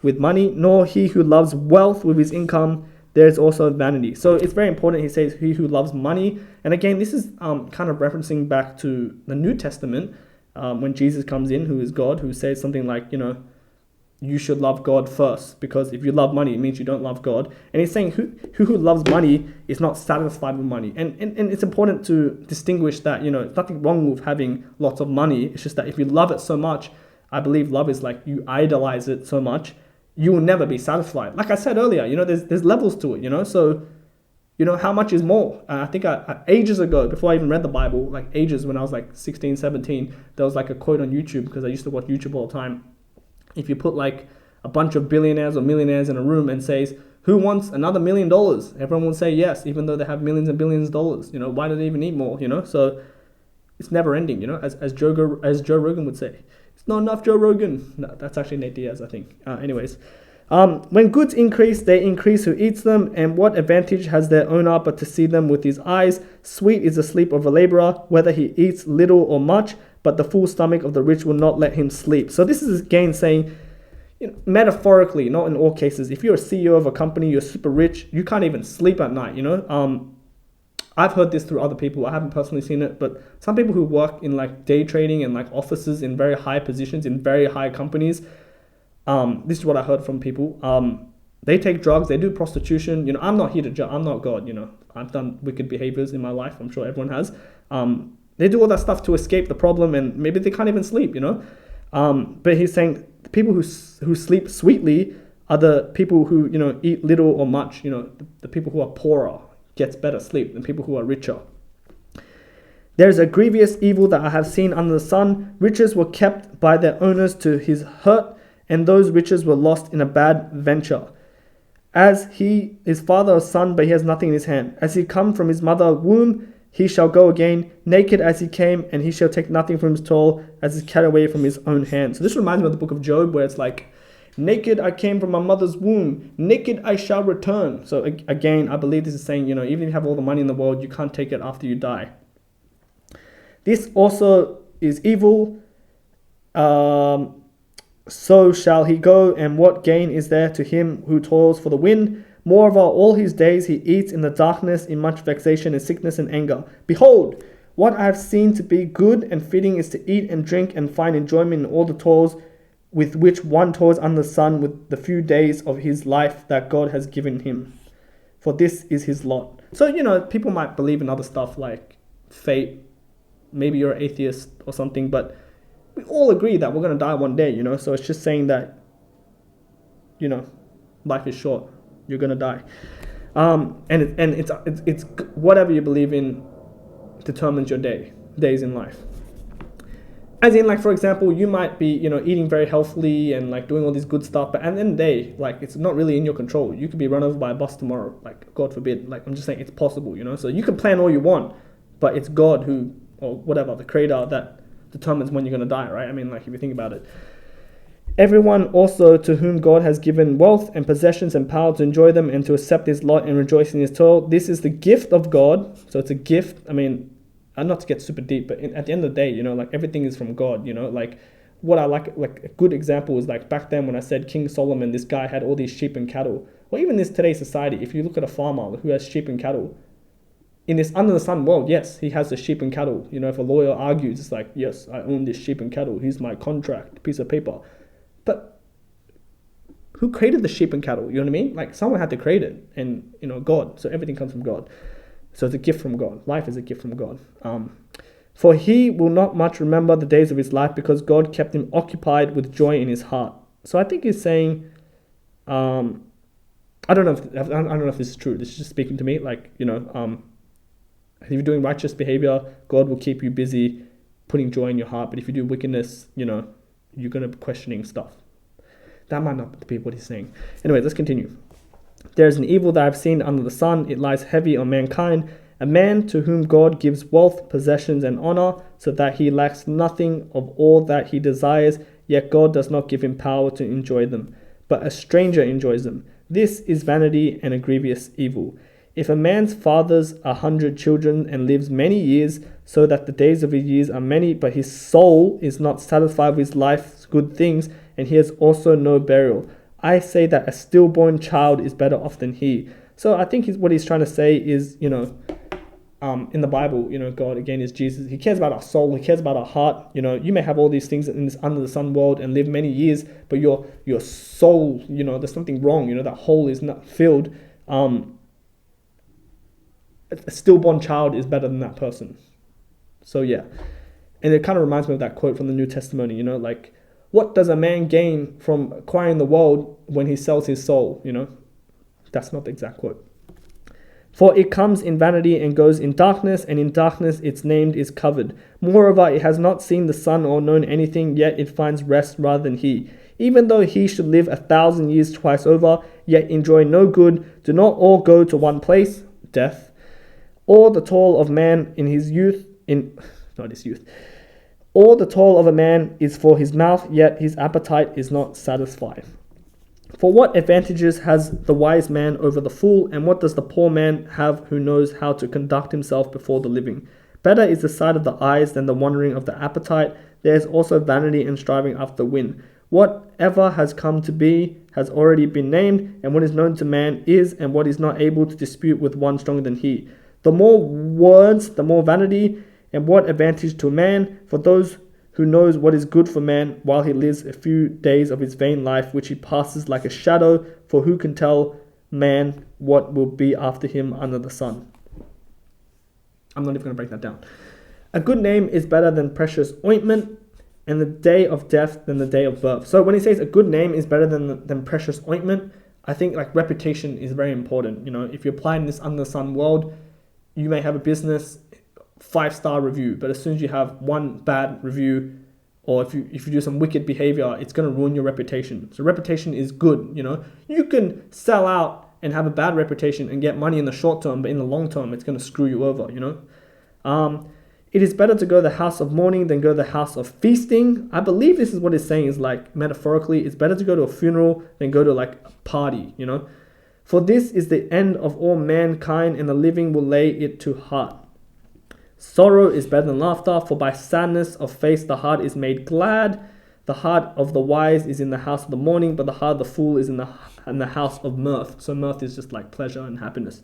S1: with money, nor he who loves wealth with his income. There is also vanity. So it's very important, he says, he who loves money. And again, this is kind of referencing back to the New Testament, when Jesus comes in, who is God, who says something like, you should love God first, because if you love money, it means you don't love God. And he's saying who loves money is not satisfied with money. And it's important to distinguish that, there's nothing wrong with having lots of money. It's just that if you love it so much, I believe love is like you idolize it so much, you will never be satisfied. Like I said earlier, there's levels to it, so, how much is more? I think ages ago, before I even read the Bible, like ages when I was like 16, 17, there was like a quote on YouTube, because I used to watch YouTube all the time. If you put like a bunch of billionaires or millionaires in a room and says, who wants another $1 million? Everyone will say yes, even though they have millions and billions of dollars. Why do they even need more? So it's never ending, as Joe Rogan would say. It's not enough, Joe Rogan. No, that's actually Nate Diaz, I think. Anyways, when goods increase, they increase who eats them, and what advantage has their owner but to see them with his eyes? Sweet is the sleep of a laborer, whether he eats little or much, but the full stomach of the rich will not let him sleep. So this is again saying, metaphorically, not in all cases, if you're a CEO of a company, you're super rich, you can't even sleep at night, I've heard this through other people. I haven't personally seen it, but some people who work in like day trading and like offices in very high positions in very high companies, this is what I heard from people. They take drugs, they do prostitution. I'm not here to judge. I'm not God. I've done wicked behaviors in my life. I'm sure everyone has. They do all that stuff to escape the problem, and maybe they can't even sleep. But he's saying the people who sleep sweetly are the people who eat little or much. The people who are poorer gets better sleep than people who are richer. There is a grievous evil that I have seen under the sun. Riches were kept by their owners to his hurt, and those riches were lost in a bad venture. As he is father of son, but he has nothing in his hand. As he come from his mother womb, he shall go again, naked as he came, and he shall take nothing from his toil, as his cat away from his own hand. So this reminds me of the book of Job, where it's like, naked I came from my mother's womb, naked I shall return. So again, I believe this is saying, even if you have all the money in the world, you can't take it after you die. This also is evil. So shall he go, and what gain is there to him who toils for the wind? Moreover, all his days he eats in the darkness, in much vexation and sickness and anger. Behold, what I have seen to be good and fitting is to eat and drink and find enjoyment in all the toils with which one toils under the sun, with the few days of his life that God has given him. For this is his lot. So, people might believe in other stuff like fate. Maybe you're an atheist or something, but we all agree that we're going to die one day, So it's just saying that, life is short. You're going to die. And it's whatever you believe in determines your days in life. As in, like, for example, you might be, eating very healthily and like doing all this good stuff, but at the end of the day, like, it's not really in your control. You could be run over by a bus tomorrow, like, God forbid. Like, I'm just saying it's possible, So you can plan all you want, but it's God who, or whatever, the creator, that determines when you're going to die, right? I mean, like, if you think about it. Everyone also to whom God has given wealth and possessions and power to enjoy them and to accept his lot and rejoice in his toil, this is the gift of God. So it's a gift. I mean, not to get super deep, but at the end of the day, like, everything is from God, like, what I like a good example is like back then when I said King Solomon, this guy had all these sheep and cattle. Well, even in today's society, if you look at a farmer who has sheep and cattle, in this under the sun world, yes, he has the sheep and cattle. If a lawyer argues, it's like, yes, I own this sheep and cattle. Here's my contract, piece of paper. But who created the sheep and cattle? You know what I mean? Like, someone had to create it, and God. So everything comes from God. So it's a gift from God. Life is a gift from God. For he will not much remember the days of his life, because God kept him occupied with joy in his heart. So I think he's saying, I don't know if this is true. This is just speaking to me. Like, if you're doing righteous behavior, God will keep you busy putting joy in your heart. But if you do wickedness, you're going to be questioning stuff. That might not be what he's saying. Anyway, let's continue. There is an evil that I've seen under the sun. It lies heavy on mankind. A man to whom God gives wealth, possessions, and honor, so that he lacks nothing of all that he desires, yet God does not give him power to enjoy them, but a stranger enjoys them. This is vanity and a grievous evil. If a man's fathers 100 children and lives many years, so that the days of his years are many, but his soul is not satisfied with his life's good things, and he has also no burial, I say that a stillborn child is better off than he. So I think what he's trying to say is, in the Bible, God again is Jesus. He cares about our soul. He cares about our heart. You may have all these things in this under the sun world and live many years, but your soul, there's something wrong. That hole is not filled. A stillborn child is better than that person. So yeah, and it kind of reminds me of that quote from the New Testament. Like, what does a man gain from acquiring the world when he sells his soul? That's not the exact quote. For it comes in vanity and goes in darkness, and in darkness its name is covered. Moreover, it has not seen the sun or known anything, yet it finds rest rather than he. Even though he should live 1,000 years twice over, yet enjoy no good, do not all go to one place, death? All the toil of man in his youth, all the toil of a man is for his mouth, yet his appetite is not satisfied. For what advantages has the wise man over the fool, and what does the poor man have who knows how to conduct himself before the living? Better is the sight of the eyes than the wandering of the appetite. There is also vanity and striving after wind. Whatever has come to be has already been named, and what is known to man is, and what is not able to dispute with one stronger than he. The more words, the more vanity, and what advantage to a man for those who knows what is good for man while he lives a few days of his vain life, which he passes like a shadow, for who can tell man what will be after him under the sun? I'm not even going to break that down. A good name is better than precious ointment, and the day of death than the day of birth. So when he says a good name is better than precious ointment, I think like reputation is very important. If you're applying this under the sun world, you may have a business 5-star review, but as soon as you have one bad review, or if you do some wicked behavior, it's going to ruin your reputation. So reputation is good. You can sell out and have a bad reputation and get money in the short term, but in the long term, it's going to screw you over. It is better to go to the house of mourning than go to the house of feasting. I believe this is what it's saying, is like metaphorically, it's better to go to a funeral than go to like a party. For this is the end of all mankind, and the living will lay it to heart. Sorrow is better than laughter, for by sadness of face the heart is made glad. The heart of the wise is in the house of the mourning, but the heart of the fool is in the house of mirth. So mirth is just like pleasure and happiness.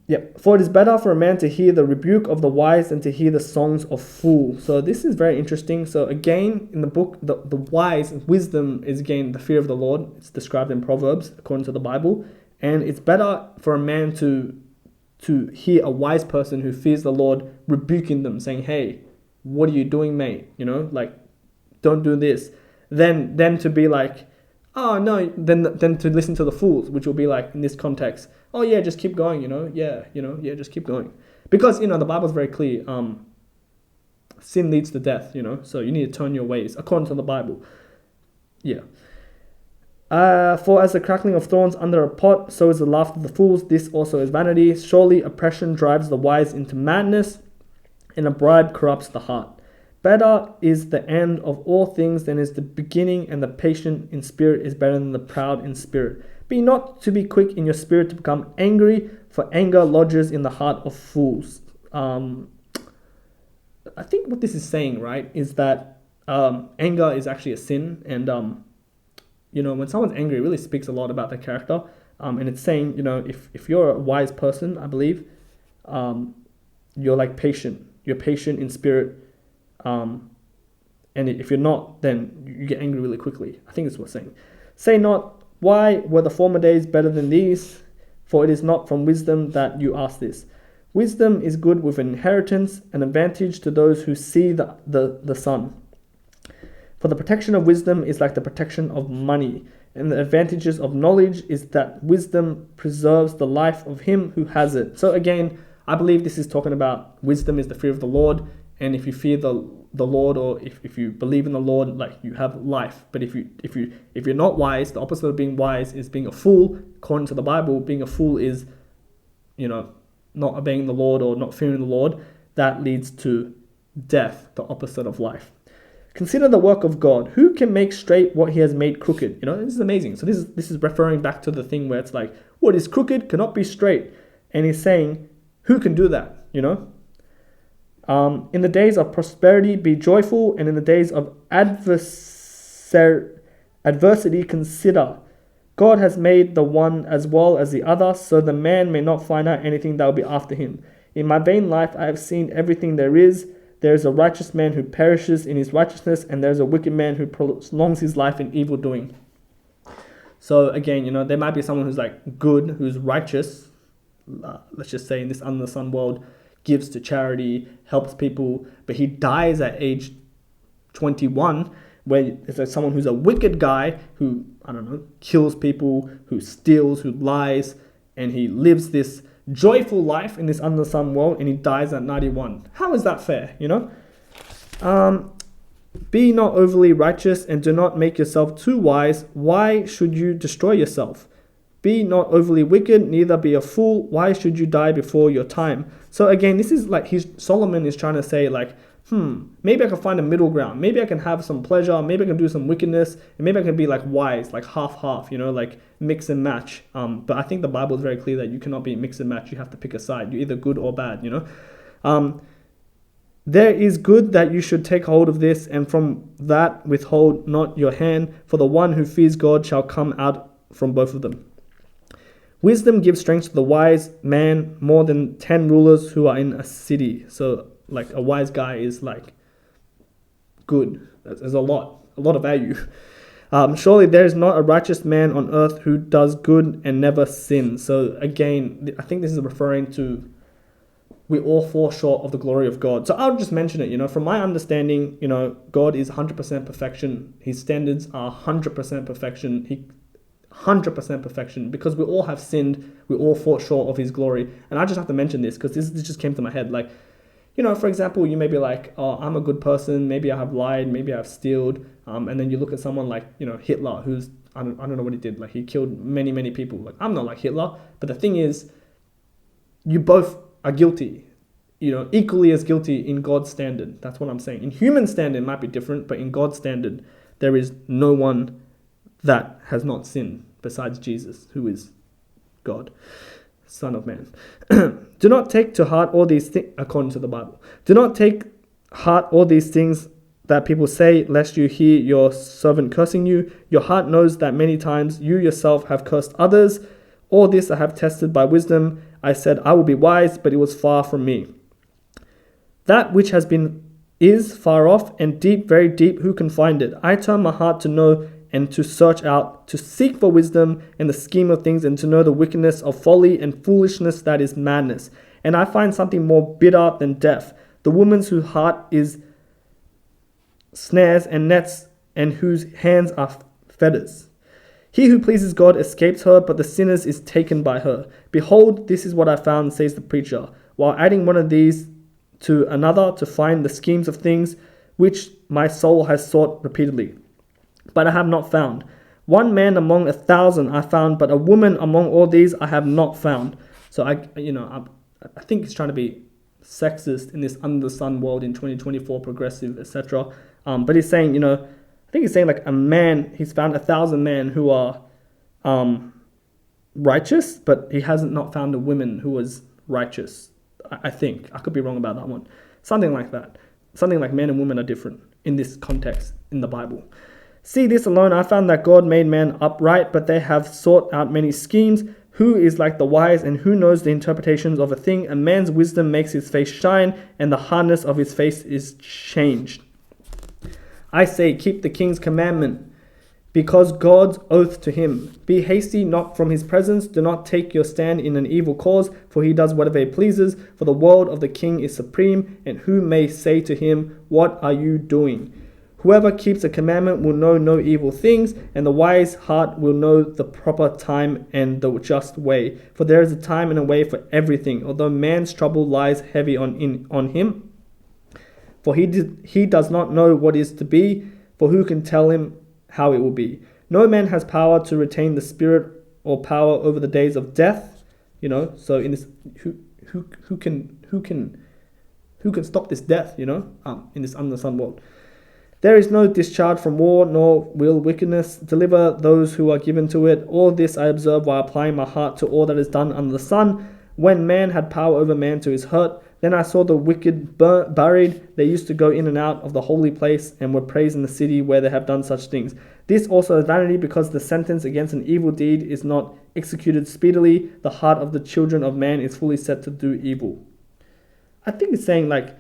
S1: Yep. For it is better for a man to hear the rebuke of the wise than to hear the songs of fools. So this is very interesting. So again, in the book, the wise, wisdom is again the fear of the Lord. It's described in Proverbs according to the Bible. And it's better for a man to hear a wise person who fears the Lord rebuking them, saying, hey, what are you doing, mate? Like, don't do this. Then to be like, oh, no, then to listen to the fools, which will be like, in this context, oh, yeah, just keep going, just keep going. Because, the Bible's very clear, sin leads to death, so you need to turn your ways, according to the Bible. Yeah. For as the crackling of thorns under a pot, so is the laughter of the fools. This also is vanity. Surely oppression drives the wise into madness, and a bribe corrupts the heart. Better is the end of all things than is the beginning, and the patient in spirit is better than the proud in spirit. Be not to be quick in your spirit to become angry, for anger lodges in the heart of fools. I think what this is saying, right, is that anger is actually a sin, and when someone's angry, it really speaks a lot about their character. And it's saying, if you're a wise person, I believe, you're like patient. You're patient in spirit. And if you're not, then you get angry really quickly. I think that's what it's saying. Say not, why were the former days better than these? For it is not from wisdom that you ask this. Wisdom is good with an inheritance, an advantage to those who see the sun. For the protection of wisdom is like the protection of money, and the advantages of knowledge is that wisdom preserves the life of him who has it. So again, I believe this is talking about wisdom is the fear of the Lord, and if you fear the Lord, or if you believe in the Lord, like, you have life. But if you're not wise, the opposite of being wise is being a fool. According to the Bible, being a fool is, not obeying the Lord or not fearing the Lord. That leads to death, the opposite of life. Consider the work of God. Who can make straight what he has made crooked? This is amazing. So this is referring back to the thing where it's like, what is crooked cannot be straight. And he's saying, who can do that? In the days of prosperity, be joyful. And in the days of adversity, consider. God has made the one as well as the other, so the man may not find out anything that will be after him. In my vain life I have seen everything there is. There is a righteous man who perishes in his righteousness, and there is a wicked man who prolongs his life in evil doing. So again, there might be someone who's like good, who's righteous, let's just say in this under the sun world, gives to charity, helps people, but he dies at age 21, where it's like someone who's a wicked guy who, I don't know, kills people, who steals, who lies, and he lives this joyful life in this under the sun world, and he dies at 91. How is that fair, Be not overly righteous, and do not make yourself too wise. Why should you destroy yourself? Be not overly wicked, neither be a fool. Why should you die before your time? So again, this is like Solomon is trying to say like, maybe I can find a middle ground. Maybe I can have some pleasure. Maybe I can do some wickedness. And maybe I can be like wise, like half, like mix and match. But I think the Bible is very clear that you cannot be mix and match. You have to pick a side. You're either good or bad, There is good that you should take hold of this, and from that withhold not your hand, for the one who fears God shall come out from both of them. Wisdom gives strength to the wise man more than 10 rulers who are in a city. So like a wise guy is like good. There's a lot of value. Surely there is not a righteous man on earth who does good and never sins. So again, I think this is referring to we all fall short of the glory of God. So I'll just mention it, from my understanding, God is 100% perfection. His standards are 100% perfection. 100% perfection, because we all have sinned. We all fall short of his glory. And I just have to mention this because this just came to my head. Like, for example, you may be like, oh, I'm a good person. Maybe I have lied. Maybe I've stealed. And then you look at someone like, Hitler, who's, I don't know what he did. Like he killed many, many people. Like I'm not like Hitler. But the thing is, you both are guilty, equally as guilty in God's standard. That's what I'm saying. In human standard, it might be different, but in God's standard, there is no one that has not sinned besides Jesus, who is God, Son of Man. Do not take to heart all these things, according to the Bible. Do not take heart all these things that people say, lest you hear your servant cursing you. Your heart knows that many times you yourself have cursed others. All this I have tested by wisdom. I said, I will be wise, but it was far from me. That which has been is far off, and deep, very deep, who can find it? I turn my heart to know and to search out, to seek for wisdom and the scheme of things, and to know the wickedness of folly and foolishness that is madness. And I find something more bitter than death, the woman's whose heart is snares and nets, and whose hands are fetters. He who pleases God escapes her, but the sinner is taken by her. Behold, this is what I found, says the preacher, while adding one of these to another, to find the schemes of things which my soul has sought repeatedly, but I have not found. One man among 1,000 I found, but a woman among all these I have not found. So I think he's trying to be sexist in this under the sun world in 2024, progressive, etc. But he's saying, I think he's saying like a man, he's found 1,000 men who are righteous, but he hasn't not found a woman who was righteous. I think. I could be wrong about that one. Something like that. Something like men and women are different in this context in the Bible. See this alone, I found that God made man upright, but they have sought out many schemes. Who is like the wise, and who knows the interpretations of a thing? A man's wisdom makes his face shine, and the hardness of his face is changed. I say, keep the king's commandment, because God's oath to him. Be hasty not from his presence. Do not take your stand in an evil cause, for he does whatever he pleases. For the word of the king is supreme, and who may say to him, what are you doing? Whoever keeps a commandment will know no evil things, and the wise heart will know the proper time and the just way. For there is a time and a way for everything, although man's trouble lies heavy on him. For he does not know what is to be, for who can tell him how it will be? No man has power to retain the spirit or power over the days of death. So in this, who can stop this death? In this under the sun world. There is no discharge from war, nor will wickedness deliver those who are given to it. All this I observe while applying my heart to all that is done under the sun. When man had power over man to his hurt, then I saw the wicked buried. They used to go in and out of the holy place and were praised in the city where they have done such things. This also is vanity, because the sentence against an evil deed is not executed speedily. The heart of the children of man is fully set to do evil. I think it's saying like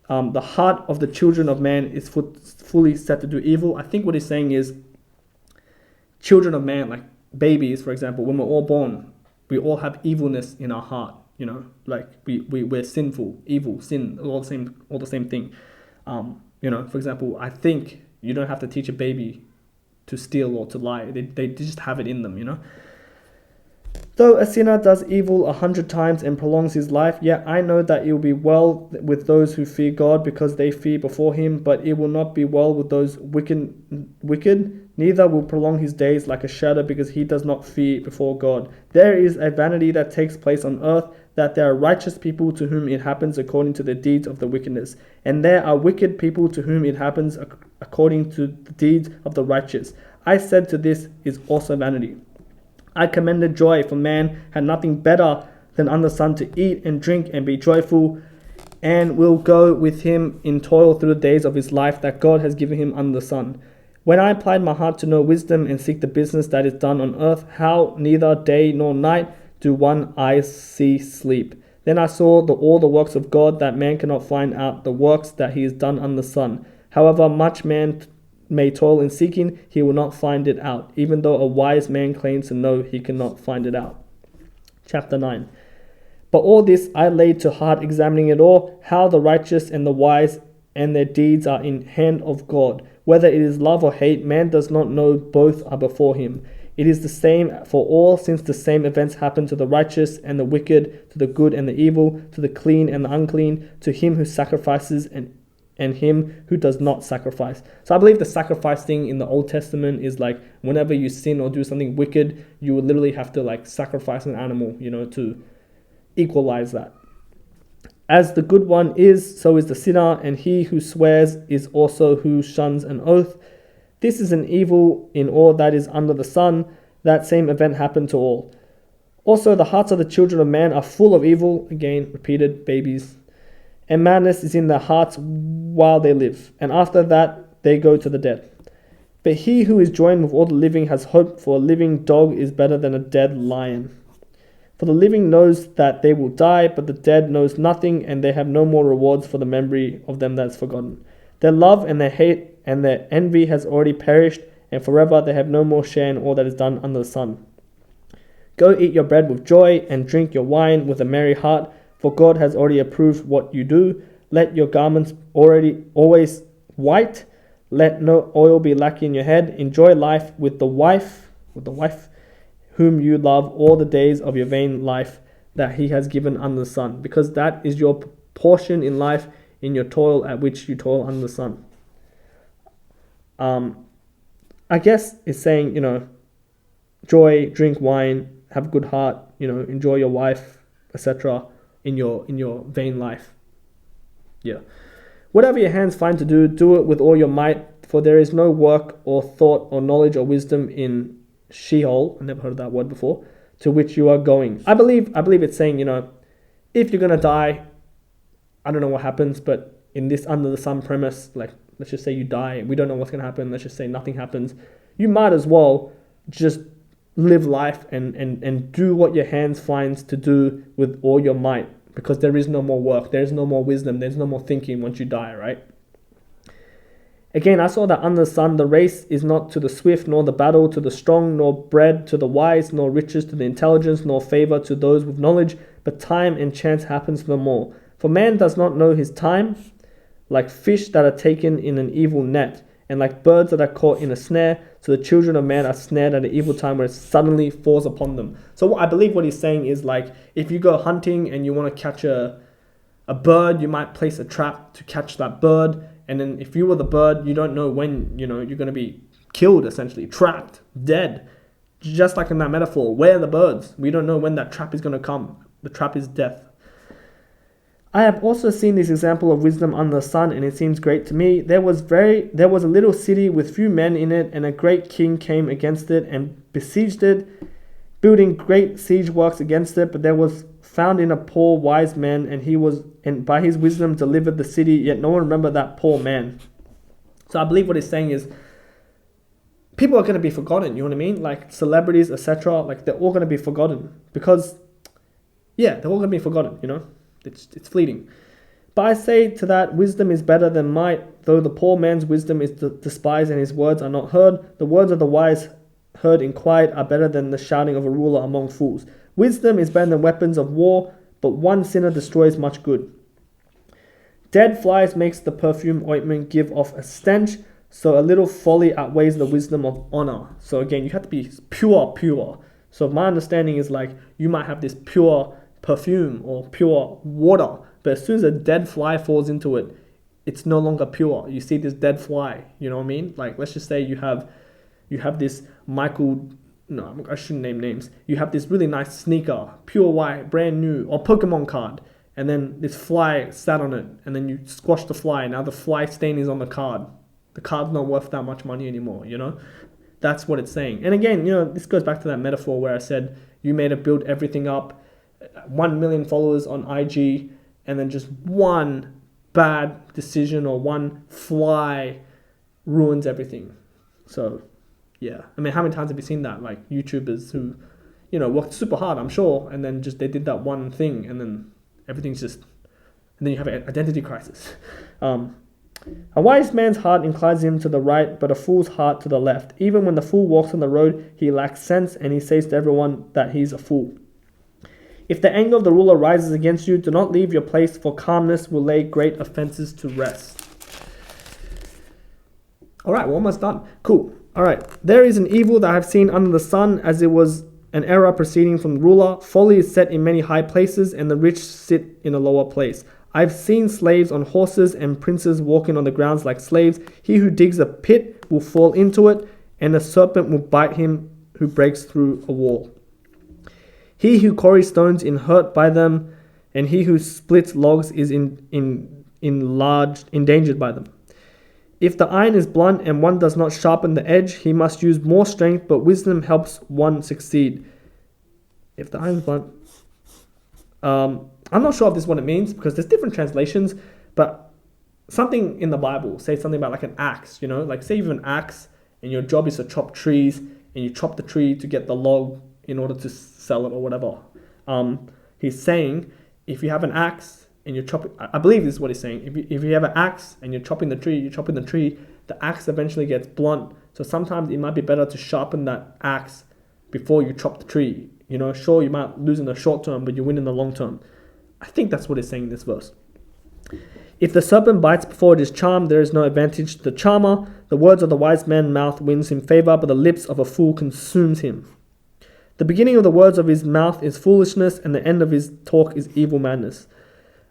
S1: the heart of the children of man is fully set to do evil. I think what he's saying is children of man, like babies, for example, when we're all born, we all have evilness in our heart. Like we're sinful, evil, sin, all the same thing. For example, I think you don't have to teach a baby to steal or to lie. They just have it in them. Though a sinner does evil 100 times and prolongs his life, yet I know that it will be well with those who fear God, because they fear before him, but it will not be well with those wicked. Neither will prolong his days like a shadow, because he does not fear before God. There is a vanity that takes place on earth, that there are righteous people to whom it happens according to the deeds of the wickedness, and there are wicked people to whom it happens according to the deeds of the righteous. I said to this is also vanity. I commended joy, for man had nothing better than under the sun to eat and drink and be joyful, and will go with him in toil through the days of his life that God has given him under the sun. When I applied my heart to know wisdom and seek the business that is done on earth, how neither day nor night do one eye see sleep. Then I saw all the works of God, that man cannot find out the works that he has done under the sun. However much man may toil in seeking, he will not find it out, even though a wise man claims to know, he cannot find it out. Chapter 9. But all this I laid to heart, examining it all, how the righteous and the wise and their deeds are in hand of God. Whether it is love or hate, man does not know, both are before him. It is the same for all, since the same events happen to the righteous and the wicked, to the good and the evil, to the clean and the unclean, to him who sacrifices and him who does not sacrifice. So I believe the sacrifice thing in the Old Testament is like whenever you sin or do something wicked, you would literally have to like sacrifice an animal, to equalize that. As the good one is, so is the sinner, and he who swears is also who shuns an oath. This is an evil in all that is under the sun. That same event happened to all. Also, the hearts of the children of man are full of evil, again, repeated, babies, and madness is in their hearts while they live, and after that they go to the dead. But he who is joined with all the living has hope, for a living dog is better than a dead lion. For the living knows that they will die, but the dead knows nothing, and they have no more rewards for the memory of them that is forgotten. Their love and their hate and their envy has already perished, and forever they have no more share in all that is done under the sun. Go eat your bread with joy, and drink your wine with a merry heart, for God has already approved what you do. Let your garments always white. Let no oil be lacking in your head. Enjoy life with the wife whom you love all the days of your vain life that he has given under the sun, because that is your portion in life, in your toil at which you toil under the sun. I guess it's saying, joy, drink wine, have a good heart, enjoy your wife, etc. in your vain life. Yeah. Whatever your hands find to do, do it with all your might, for there is no work or thought or knowledge or wisdom in Sheol, I never heard of that word before, to which you are going. I believe it's saying, if you're going to die, I don't know what happens, but in this under the sun premise, like, let's just say you die, we don't know what's going to happen, let's just say nothing happens, you might as well just live life and do what your hands finds to do with all your might, because there is no more work, there is no more wisdom, there's no more thinking once you die, right? Again, I saw that under the sun, the race is not to the swift, nor the battle to the strong, nor bread to the wise, nor riches to the intelligent, nor favor to those with knowledge, but time and chance happens to them all. For man does not know his time, like fish that are taken in an evil net, and like birds that are caught in a snare, so the children of man are snared at an evil time where it suddenly falls upon them. So I believe what he's saying is, like, if you go hunting and you want to catch a bird, you might place a trap to catch that bird. And then if you were the bird, you don't know when, you're going to be killed, essentially, trapped, dead. Just like in that metaphor, we're the birds. We don't know when that trap is going to come. The trap is death. I have also seen this example of wisdom under the sun, and it seems great to me. There was a little city with few men in it, and a great king came against it and besieged it, building great siege works against it. But there was found in a poor wise man, and by his wisdom delivered the city, yet no one remembered that poor man. So I believe what he's saying is, people are going to be forgotten, you know what I mean? Like celebrities, etc. Like they're all going to be forgotten because, yeah, they're all going to be forgotten, you know? It's fleeting. But I say to that, wisdom is better than might, though the poor man's wisdom is despised and his words are not heard. The words of the wise heard in quiet are better than the shouting of a ruler among fools. Wisdom is better than weapons of war, but one sinner destroys much good. Dead flies makes the perfume ointment give off a stench, so a little folly outweighs the wisdom of honor. So again, you have to be pure. So my understanding is like you might have this pure perfume or pure water, but as soon as a dead fly falls into it, it's no longer pure. You see this dead fly, you know what I mean? Like let's just say you have this Michael, no, I shouldn't name names. You have this really nice sneaker, pure white, brand new, or Pokemon card, and then this fly sat on it, and then you squash the fly. Now the fly stain is on the card. The card's not worth that much money anymore, you know? That's what it's saying. And again, you know, this goes back to that metaphor where I said you made it build everything up, 1 million followers on IG, and then just one bad decision or one fly ruins everything. So, yeah. I mean, how many times have you seen that? Like YouTubers who, you know, worked super hard, I'm sure, and then just they did that one thing, and then everything's just, and then you have an identity crisis. A wise man's heart inclines him to the right, but a fool's heart to the left. Even when the fool walks on the road, he lacks sense, and he says to everyone that he's a fool. If the anger of the ruler rises against you, do not leave your place, for calmness will lay great offenses to rest. All right, we're almost done. Cool. All right. There is an evil that I have seen under the sun, as it was an error proceeding from the ruler. Folly is set in many high places, and the rich sit in a lower place. I've seen slaves on horses and princes walking on the grounds like slaves. He who digs a pit will fall into it, and a serpent will bite him who breaks through a wall. He who quarries stones is hurt by them, and he who splits logs is endangered by them. If the iron is blunt and one does not sharpen the edge, he must use more strength, but wisdom helps one succeed. If the iron is blunt... I'm not sure if this is what it means, because there's different translations, but something in the Bible says something about like an axe, you know? Like say you have an axe, and your job is to chop trees, and you chop the tree to get the log in order to sell it or whatever. He's saying, if you have an axe and you're chopping, I believe this is what he's saying. If you have an axe and you're chopping the tree, the axe eventually gets blunt. So sometimes it might be better to sharpen that axe before you chop the tree. You know, sure, you might lose in the short term, but you win in the long term. I think that's what he's saying in this verse. If the serpent bites before it is charmed, there is no advantage to the charmer. The words of the wise man's mouth wins him favor, but the lips of a fool consumes him. The beginning of the words of his mouth is foolishness, and the end of his talk is evil madness.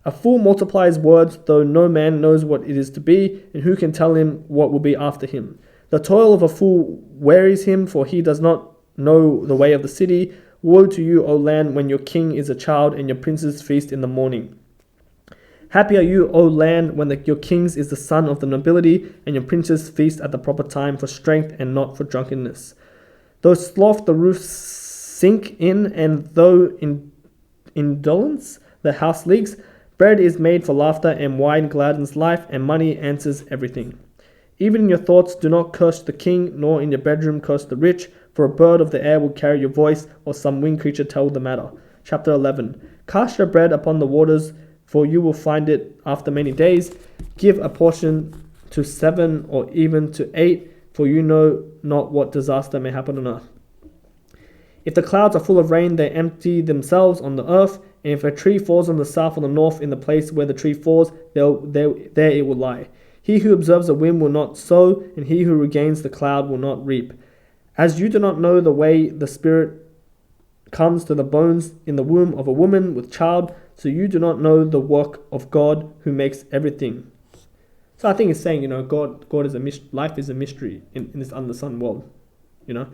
S1: A fool multiplies words, though no man knows what it is to be, and who can tell him what will be after him? The toil of a fool wearies him, for he does not know the way of the city. Woe to you, O land, when your king is a child, and your princes feast in the morning. Happy are you, O land, when your king is the son of the nobility, and your princes feast at the proper time for strength and not for drunkenness. Though sloth the roof sink in, and though in indolence the house leaks, bread is made for laughter, and wine gladdens life, and money answers everything. Even in your thoughts do not curse the king, nor in your bedroom curse the rich, for a bird of the air will carry your voice, or some winged creature tell the matter. Chapter 11. Cast your bread upon the waters, for you will find it after many days. Give a portion to 7 or even to 8, for you know not what disaster may happen on earth. If the clouds are full of rain, they empty themselves on the earth, and if a tree falls on the south or the north, in the place where the tree falls, there it will lie. He who observes the wind will not sow, and he who regains the cloud will not reap. As you do not know the way the Spirit comes to the bones in the womb of a woman with child, so you do not know the work of God who makes everything. So I think it's saying, you know, God is life is a mystery in this under the sun world, you know.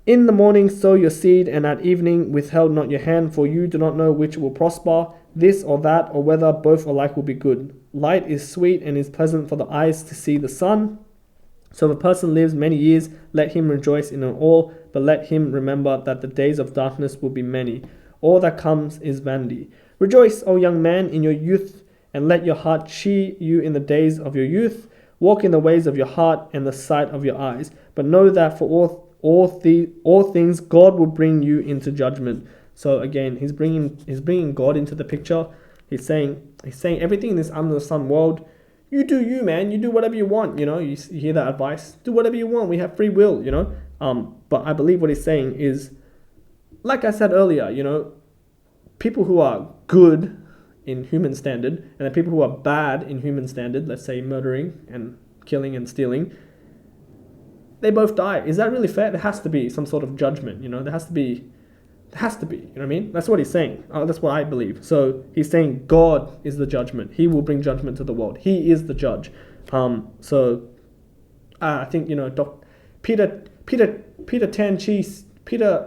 S1: In the morning sow your seed, and at evening withhold not your hand, for you do not know which will prosper, this or that, or whether both alike will be good. Light is sweet and is pleasant for the eyes to see the sun. So if a person lives many years, let him rejoice in it all, but let him remember that the days of darkness will be many. All that comes is vanity. Rejoice, O young man, in your youth, and let your heart cheer you in the days of your youth. Walk in the ways of your heart and the sight of your eyes. But know that for all things, God will bring you into judgment. So again, he's bringing God into the picture. He's saying everything in this under the sun world, you do you, man. You do whatever you want. You hear that advice. Do whatever you want. We have free will. But I believe what he's saying is, like I said earlier, people who are good in human standard and the people who are bad in human standard, let's say murdering and killing and stealing, they both die. Is that really fair? There has to be some sort of judgment. There has to be. You know what I mean? That's what he's saying. That's what I believe. So he's saying God is the judgment. He will bring judgment to the world. He is the judge. I think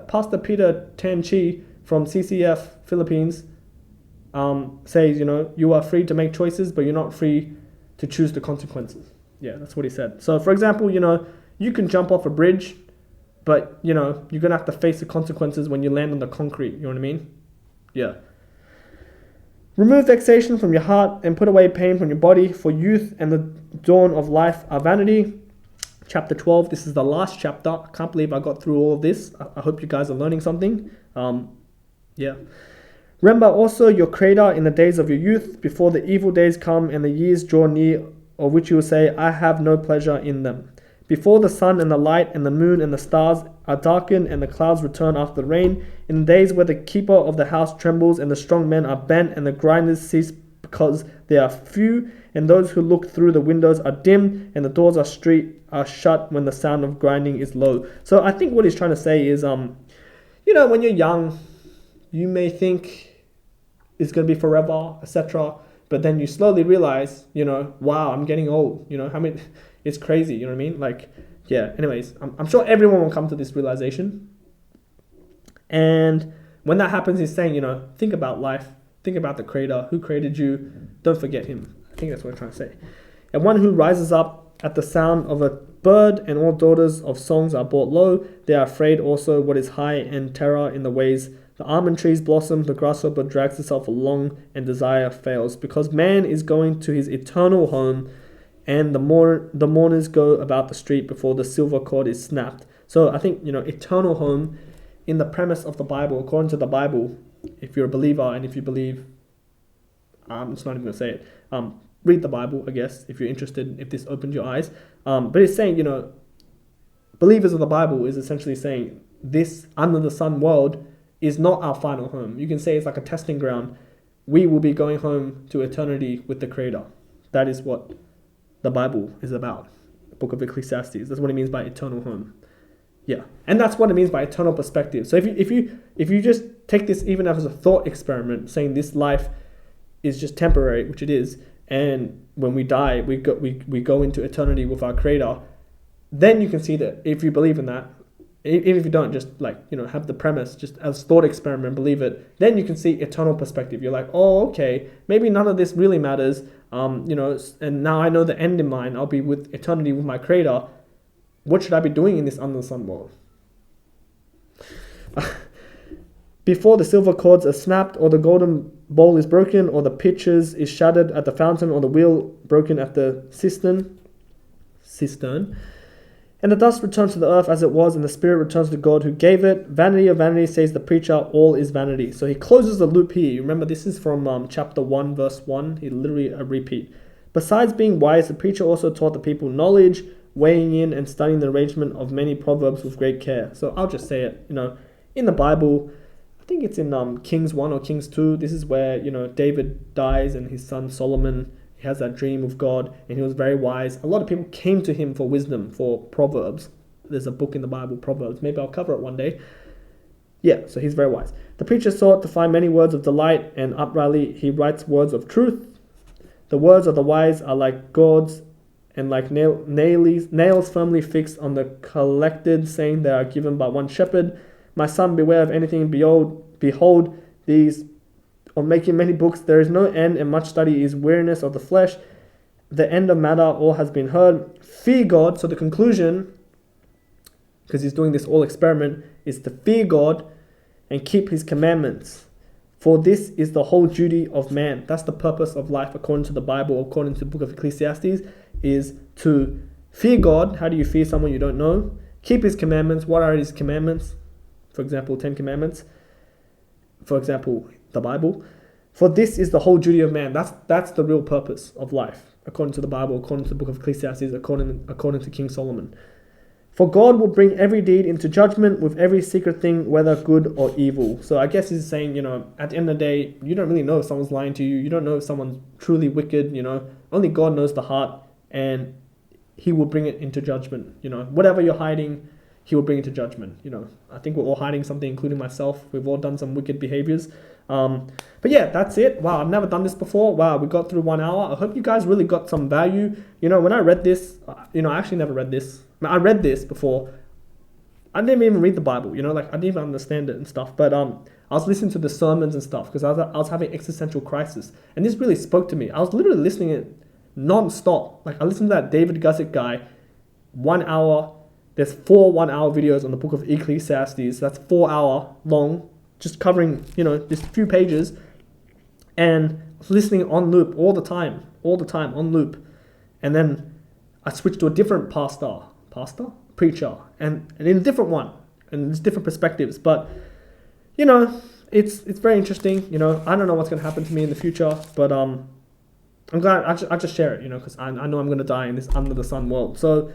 S1: Pastor Peter Tan Chi from CCF Philippines says, you are free to make choices, but you're not free to choose the consequences. Yeah, that's what he said. So for example, you can jump off a bridge, but, you're going to have to face the consequences when you land on the concrete. You know what I mean? Yeah. Remove vexation from your heart and put away pain from your body, for youth and the dawn of life are vanity. Chapter 12, this is the last chapter. I can't believe I got through all of this. I hope you guys are learning something. Yeah. Remember also your Creator in the days of your youth, before the evil days come and the years draw near, of which you will say, I have no pleasure in them. Before the sun and the light and the moon and the stars are darkened and the clouds return after the rain, in days where the keeper of the house trembles and the strong men are bent and the grinders cease because they are few, and those who look through the windows are dim and the doors are shut when the sound of grinding is low. So I think what he's trying to say is, when you're young, you may think it's going to be forever, etc. But then you slowly realize, wow, I'm getting old. It's crazy, you know what I mean? Like, yeah, anyways, I'm sure everyone will come to this realization. And when that happens, he's saying, think about life. Think about the Creator who created you. Don't forget him. I think that's what I'm trying to say. And one who rises up at the sound of a bird, and all daughters of songs are brought low. They are afraid also what is high, and terror in the ways. The almond trees blossom, the grasshopper drags itself along, and desire fails. Because man is going to his eternal home, and the mourners go about the street before the silver cord is snapped. So I think, eternal home in the premise of the Bible, according to the Bible, if you're a believer and if you believe, I'm just not even going to say it, read the Bible, I guess, if you're interested, if this opens your eyes. But it's saying, believers of the Bible is essentially saying this under the sun world is not our final home. You can say it's like a testing ground. We will be going home to eternity with the Creator. That is what the Bible is about. The book of Ecclesiastes. That's what it means by eternal home. Yeah. And that's what it means by eternal perspective. So if you just take this even as a thought experiment, saying this life is just temporary, which it is, and when we die, we go into eternity with our Creator, then you can see that if you believe in that, even if you don't, just have the premise just as thought experiment, believe it, then you can see eternal perspective. You're like, oh, okay, maybe none of this really matters, and now I know the end in mind. I'll be with eternity with my Creator. What should I be doing in this under the sun world? Before the silver cords are snapped, or the golden bowl is broken, or the pitchers is shattered at the fountain, or the wheel broken at the cistern. And the dust returns to the earth as it was, and the spirit returns to God who gave it. Vanity of vanity, says the preacher, all is vanity. So he closes the loop here. Remember, this is from chapter 1, verse 1. He literally a repeat. Besides being wise, the preacher also taught the people knowledge, weighing in and studying the arrangement of many proverbs with great care. So I'll just say it, in the Bible, I think it's in Kings 1 or Kings 2. This is where, David dies and his son Solomon, he has that dream of God, and he was very wise. A lot of people came to him for wisdom, for Proverbs. There's a book in the Bible, Proverbs. Maybe I'll cover it one day. Yeah, so he's very wise. The preacher sought to find many words of delight, and uprightly he writes words of truth. The words of the wise are like gourds, and like nails firmly fixed on the collected, saying they are given by one shepherd. My son, beware of anything. Behold these. Of making many books, there is no end, and much study is weariness of the flesh. The end of matter, all has been heard. Fear God. So the conclusion, because he's doing this all experiment, is to fear God and keep his commandments. For this is the whole duty of man. That's the purpose of life according to the Bible, according to the book of Ecclesiastes, is to fear God. How do you fear someone you don't know? Keep his commandments. What are his commandments? For example, 10 commandments. For example, the Bible. For this is the whole duty of man. That's the real purpose of life, according to the Bible, according to the book of Ecclesiastes, according to King Solomon. For God will bring every deed into judgment with every secret thing, whether good or evil. So I guess he's saying, at the end of the day, you don't really know if someone's lying to you. You don't know if someone's truly wicked, Only God knows the heart, and he will bring it into judgment. Whatever you're hiding, he will bring it to judgment. I think we're all hiding something, including myself. We've all done some wicked behaviors. But yeah, that's it. Wow, I've never done this before. Wow, we got through 1 hour. I hope you guys really got some value. When I read this, I actually never read this. I read this before. I didn't even read the Bible, I didn't even understand it and stuff. But I was listening to the sermons and stuff because I was having existential crisis. And this really spoke to me. I was literally listening to it non-stop. I listened to that David Guzik guy, 1 hour. There's 4 1-hour videos on the book of Ecclesiastes. That's 4 hour long, just covering, just a few pages. And I was listening on loop all the time on loop. And then I switched to a different preacher, and in a different one, and there's different perspectives. But, it's very interesting. I don't know what's going to happen to me in the future, but I'm glad I just share it, because I know I'm going to die in this under the sun world. So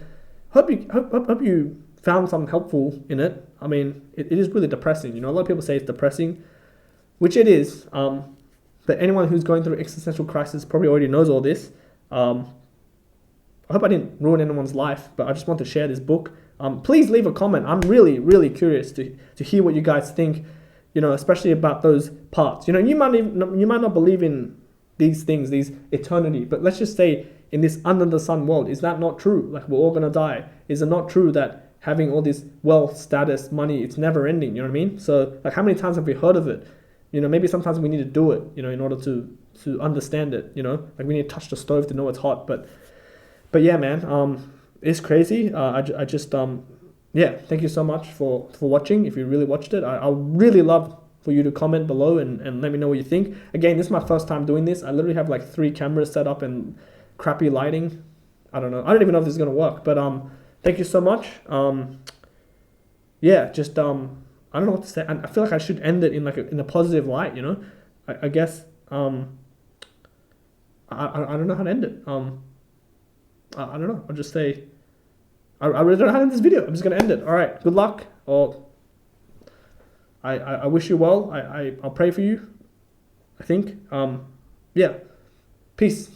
S1: hope you found something helpful in it. I mean, it is really depressing. A lot of people say it's depressing, which it is. But anyone who's going through existential crisis probably already knows all this. I hope I didn't ruin anyone's life, but I just want to share this book. Please leave a comment. I'm really, really curious to hear what you guys think, especially about those parts. You might not believe in these things, these eternity, but let's just say in this under the sun world, is that not true? We're all going to die. Is it not true that having all this wealth, status, money, it's never ending? You know what I mean? So how many times have we heard of it? Maybe sometimes we need to do it, in order to understand it, we need to touch the stove to know it's hot. But yeah, man, it's crazy. I just, thank you so much for watching. If you really watched it, I really love for you to comment below and let me know what you think. Again, this is my first time doing this. I literally have 3 cameras set up and crappy lighting. I don't know. I don't even know if this is going to work, but thank you so much. I don't know what to say. I feel like I should end it in a positive light, I guess, I don't know how to end it. I don't know. I'll just say, I really don't know how to end this video. I'm just going to end it. All right. Good luck. Or I wish you well. I'll pray for you, I think. Peace.